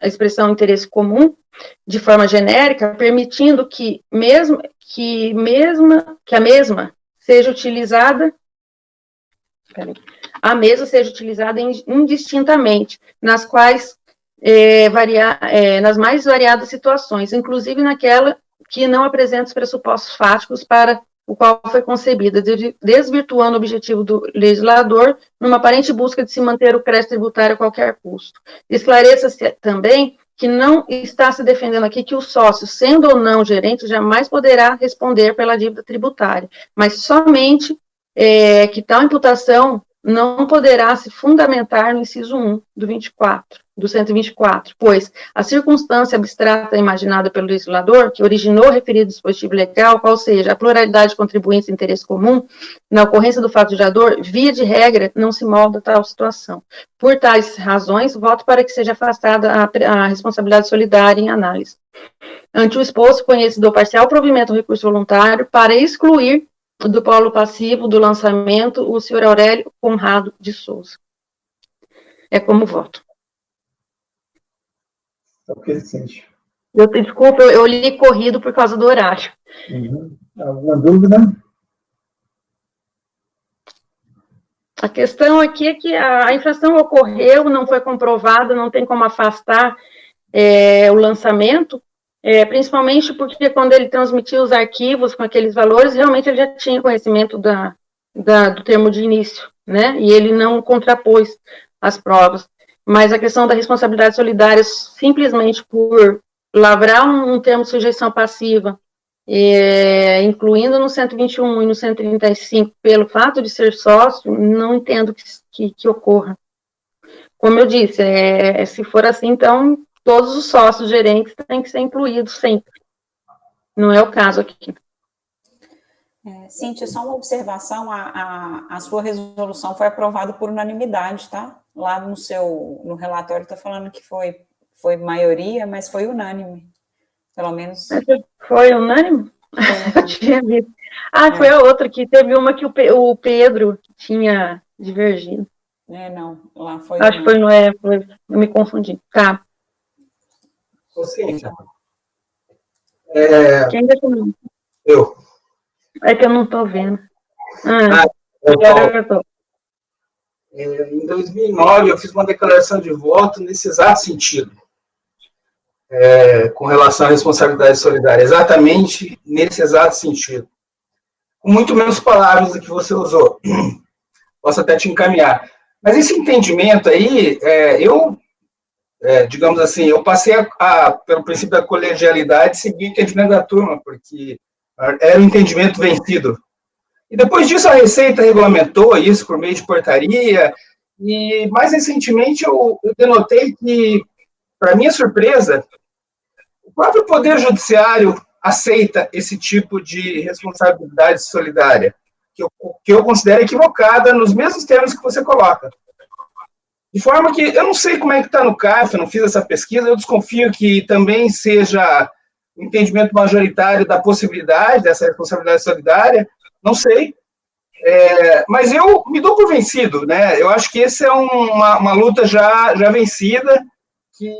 expressão interesse comum de forma genérica, permitindo que a mesma seja utilizada indistintamente, nas mais variadas situações, inclusive naquela que não apresenta os pressupostos fáticos para o qual foi concebida, desvirtuando o objetivo do legislador numa aparente busca de se manter o crédito tributário a qualquer custo. Esclareça-se também que não está se defendendo aqui que o sócio, sendo ou não gerente, jamais poderá responder pela dívida tributária, mas somente que tal imputação não poderá se fundamentar no inciso 1 do 124, pois a circunstância abstrata imaginada pelo legislador, que originou o referido dispositivo legal, qual seja a pluralidade de contribuintes de interesse comum, na ocorrência do fato gerador, via de regra, não se molda tal situação. Por tais razões, voto para que seja afastada a responsabilidade solidária em análise. Ante o exposto, conhecido parcial provimento do recurso voluntário para excluir do polo passivo do lançamento o senhor Aurélio Conrado de Souza. É como voto. Ok, Cíntia. Desculpa, eu li corrido por causa do horário. Alguma dúvida? A questão aqui é que a infração ocorreu, não foi comprovada, não tem como afastar o lançamento, principalmente porque quando ele transmitiu os arquivos com aqueles valores, realmente ele já tinha conhecimento do termo de início, né? E ele não contrapôs as provas. Mas a questão da responsabilidade solidária, simplesmente por lavrar um termo de sujeição passiva, incluindo no 121 e no 135, pelo fato de ser sócio, não entendo que ocorra. Como eu disse, se for assim, então, todos os sócios gerentes têm que ser incluídos sempre. Não é o caso aqui. Cíntia, só uma observação, a sua resolução foi aprovada por unanimidade, tá? Lá no relatório está falando que foi maioria, mas foi unânime, pelo menos. Foi unânime? Eu tinha visto. Foi a outra, que teve uma que o Pedro tinha divergido. Não, lá foi acho que foi, eu me confundi. Tá. Ô, Cíntia. Quem deixou o nome? Eu. É que eu não estou vendo. Agora eu tô. Em 2009, eu fiz uma declaração de voto nesse exato sentido, com relação à responsabilidade solidária, exatamente nesse exato sentido. com muito menos palavras do que você usou. Posso até te encaminhar. Mas esse entendimento aí, digamos assim, eu passei pelo princípio da colegialidade, seguir o entendimento da turma, porque era um entendimento vencido. E depois disso a Receita regulamentou isso por meio de portaria, e mais recentemente eu denotei que, para minha surpresa, o próprio Poder Judiciário aceita esse tipo de responsabilidade solidária, que eu considero equivocada nos mesmos termos que você coloca. De forma que eu não sei como é que está no CARF, eu não fiz essa pesquisa, eu desconfio que também seja o entendimento majoritário da possibilidade dessa responsabilidade solidária, não sei, mas eu me dou por vencido, né? Eu acho que essa é uma luta já vencida, que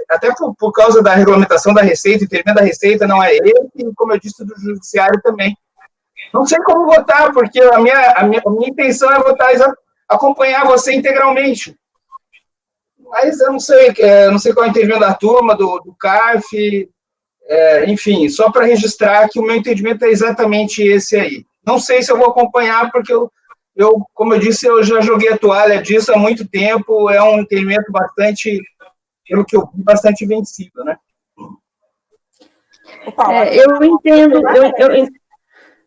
até por causa da regulamentação da Receita, o entendimento da Receita não é ele, e, como eu disse, do Judiciário também. Não sei como votar, porque a minha intenção é votar, acompanhar você integralmente. Mas eu não sei qual é o entendimento da turma, do CARF, enfim, só para registrar que o meu entendimento é exatamente esse aí. Não sei se eu vou acompanhar, porque como eu disse, eu já joguei a toalha disso há muito tempo, é um entendimento bastante, pelo que eu vi, bastante vencido, né?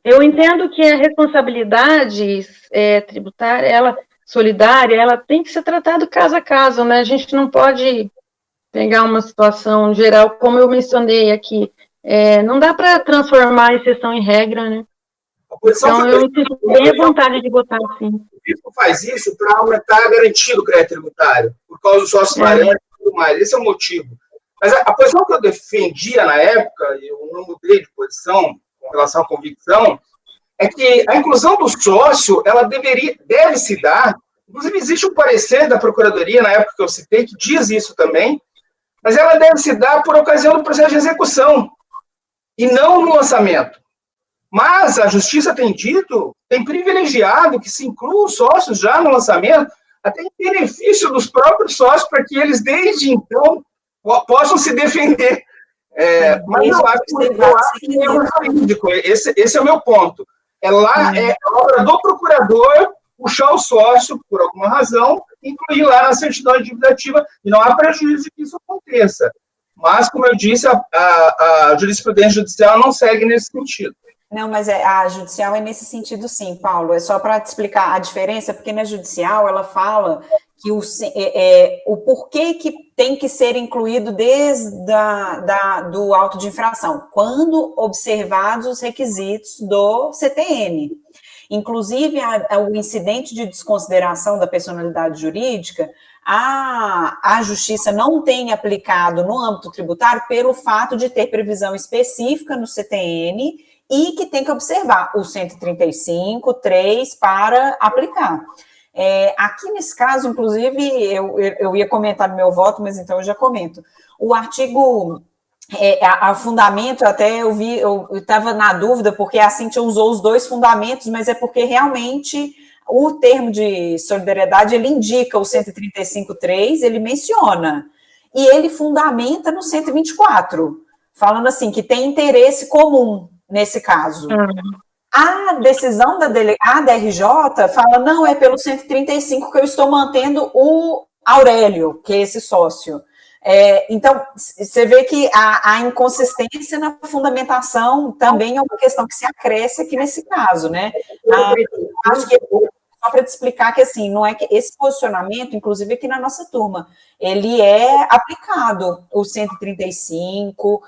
Eu entendo que a responsabilidade tributária, solidária, ela tem que ser tratada caso a caso, né? A gente não pode pegar uma situação geral, como eu mencionei aqui. Não dá para transformar a exceção em regra, né? Então, eu sinto bem a vontade de votar assim. O fisco faz isso para aumentar a garantia do crédito tributário, por causa dos sócios variantes e tudo mais. Esse é o motivo. Mas a posição que eu defendia na época, e eu não mudei de posição com relação à convicção, é que a inclusão do sócio, ela deve se dar, inclusive existe um parecer da Procuradoria, na época que eu citei, que diz isso também, mas ela deve se dar por ocasião do processo de execução, e não no lançamento. Mas a Justiça tem privilegiado que se inclua os sócios já no lançamento, até em benefício dos próprios sócios, para que eles, desde então, possam se defender. Mas eu acho que é um jurídico. Esse é o meu ponto. É a obra do procurador puxar o sócio, por alguma razão, incluir lá na certidão de dívida ativa, e não há prejuízo de que isso aconteça. Mas, como eu disse, a jurisprudência judicial não segue nesse sentido. Não, mas a judicial é nesse sentido, sim, Paulo. É só para te explicar a diferença, porque na judicial ela fala que o porquê que tem que ser incluído desde do auto de infração, quando observados os requisitos do CTN. Inclusive, o incidente de desconsideração da personalidade jurídica, a Justiça não tem aplicado no âmbito tributário pelo fato de ter previsão específica no CTN e que tem que observar o 135.3 para aplicar. Aqui nesse caso, inclusive, eu ia comentar no meu voto, mas então eu já comento. O artigo, a fundamento, até eu estava na dúvida, porque a Cíntia usou os dois fundamentos, mas é porque realmente o termo de solidariedade, ele indica o 135.3, ele menciona, e ele fundamenta no 124, falando assim, que tem interesse comum nesse caso. A decisão da DRJ fala, não, é pelo 135 que eu estou mantendo o Aurélio, que é esse sócio. Então, você vê que a inconsistência na fundamentação também é uma questão que se acresce aqui nesse caso, né? Acho que só para te explicar que, assim, não é que esse posicionamento, inclusive aqui na nossa turma, ele é aplicado, o 135,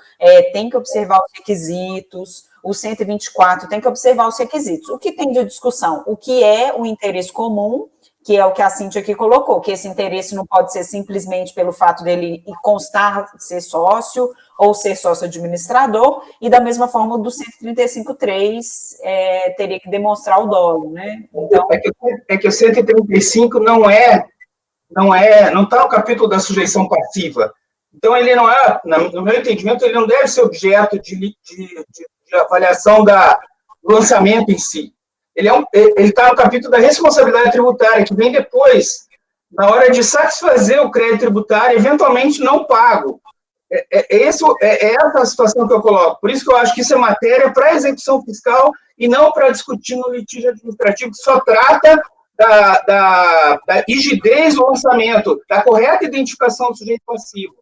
tem que observar os requisitos, o 124 tem que observar os requisitos. O que tem de discussão? O que é o interesse comum, que é o que a Cíntia aqui colocou, que esse interesse não pode ser simplesmente pelo fato dele constar ser sócio ou ser sócio administrador, e da mesma forma do 135.3 teria que demonstrar o dolo, né? Então, é que o 135 não está no capítulo da sujeição passiva. Então, ele não é, no meu entendimento, ele não deve ser objeto de avaliação do lançamento em si. Ele está no capítulo da responsabilidade tributária, que vem depois, na hora de satisfazer o crédito tributário, eventualmente não pago. É essa a situação que eu coloco. Por isso que eu acho que isso é matéria para execução fiscal e não para discutir no litígio administrativo, que só trata da rigidez do lançamento, da correta identificação do sujeito passivo.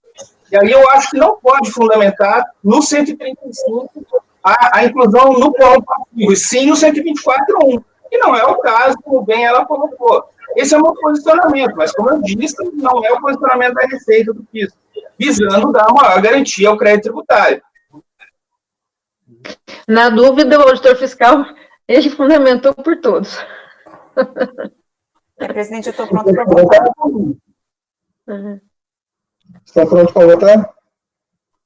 E aí eu acho que não pode fundamentar no 135 a inclusão no polo passivo, e sim no 124.1, que não é o caso, como bem ela colocou. Esse é o meu posicionamento, mas como eu disse, não é o posicionamento da Receita do fisco, visando dar maior garantia ao crédito tributário. Na dúvida, o auditor fiscal, ele fundamentou por todos. Presidente, eu estou pronto para votar. Está pronto para votar?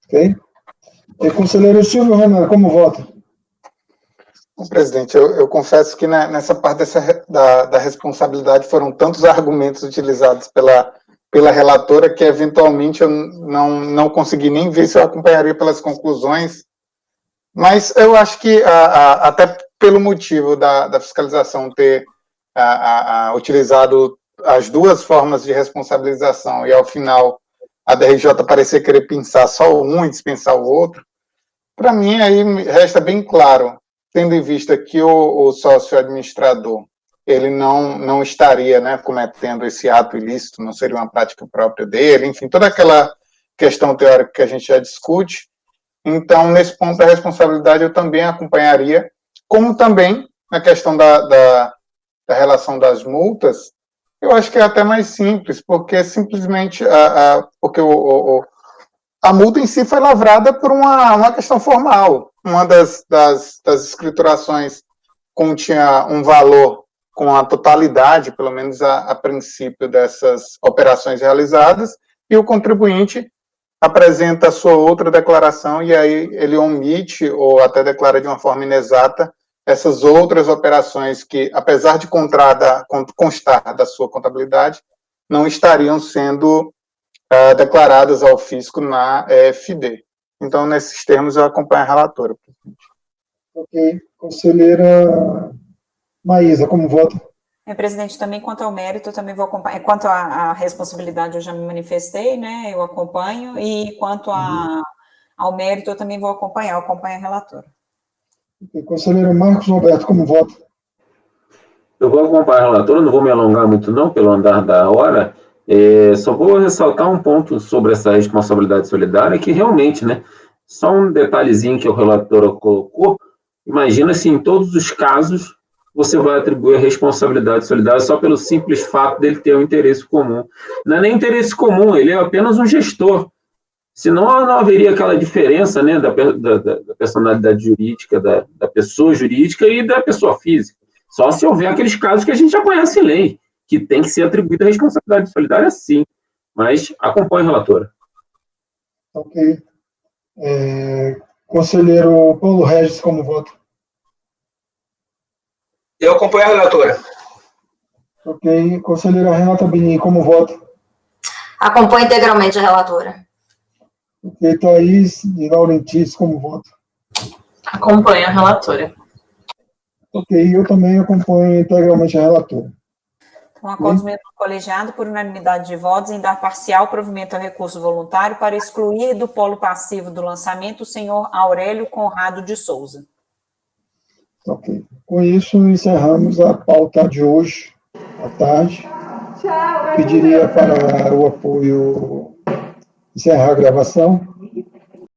Ok. E conselheiro Silvio Renan, como vota? Presidente, eu confesso que nessa parte da responsabilidade foram tantos argumentos utilizados pela relatora que, eventualmente, eu não consegui nem ver se eu acompanharia pelas conclusões, mas eu acho que, até pelo motivo da fiscalização ter utilizado as duas formas de responsabilização e, ao final, a DRJ parecer querer pensar só um e dispensar o outro, para mim, aí resta bem claro, tendo em vista que o sócio administrador ele não estaria, né, cometendo esse ato ilícito, não seria uma prática própria dele, enfim, toda aquela questão teórica que a gente já discute. Então, nesse ponto da responsabilidade, eu também acompanharia, como também na questão da relação das multas, eu acho que é até mais simples, porque simplesmente porque a multa em si foi lavrada por uma questão formal. Uma das escriturações continha um valor com a totalidade, pelo menos a princípio, dessas operações realizadas, e o contribuinte apresenta a sua outra declaração e aí ele omite ou até declara de uma forma inexata essas outras operações que, apesar de constar da sua contabilidade, não estariam sendo declaradas ao fisco na EFD. Então, nesses termos, eu acompanho a relatora. Ok. Conselheira Maísa, como vota? Presidente, também quanto ao mérito, eu também vou acompanhar. Quanto à responsabilidade, eu já me manifestei, né? Eu acompanho. E quanto ao mérito, eu também vou acompanhar. Eu acompanho a relatora. Okay. Conselheiro Marcos Roberto, como vota? Eu vou acompanhar a relatora, não vou me alongar muito não, pelo andar da hora. Só vou ressaltar um ponto sobre essa responsabilidade solidária, que realmente, né, só um detalhezinho que o relator colocou, imagina se em todos os casos você vai atribuir a responsabilidade solidária só pelo simples fato dele ter um interesse comum. Não é nem interesse comum, ele é apenas um gestor. Senão não haveria aquela diferença, né, da personalidade jurídica, da pessoa jurídica e da pessoa física. Só se houver aqueles casos que a gente já conhece em lei, que tem que ser atribuída a responsabilidade solidária, sim. Mas acompanhe a relatora. Ok. Conselheiro Paulo Regis, como vota? Eu acompanho a relatora. Ok. Conselheira Renata Bini, como vota? Acompanho integralmente a relatora. Ok. Thaís de Laurentiis, como vota? Acompanho a relatora. Ok. Eu também acompanho integralmente a relatora. Um acordo mesmo colegiado por unanimidade de votos em dar parcial provimento ao recurso voluntário para excluir do polo passivo do lançamento o senhor Aurélio Conrado de Souza. Ok. Com isso, encerramos a pauta de hoje, à tarde. Pediria para o apoio encerrar a gravação.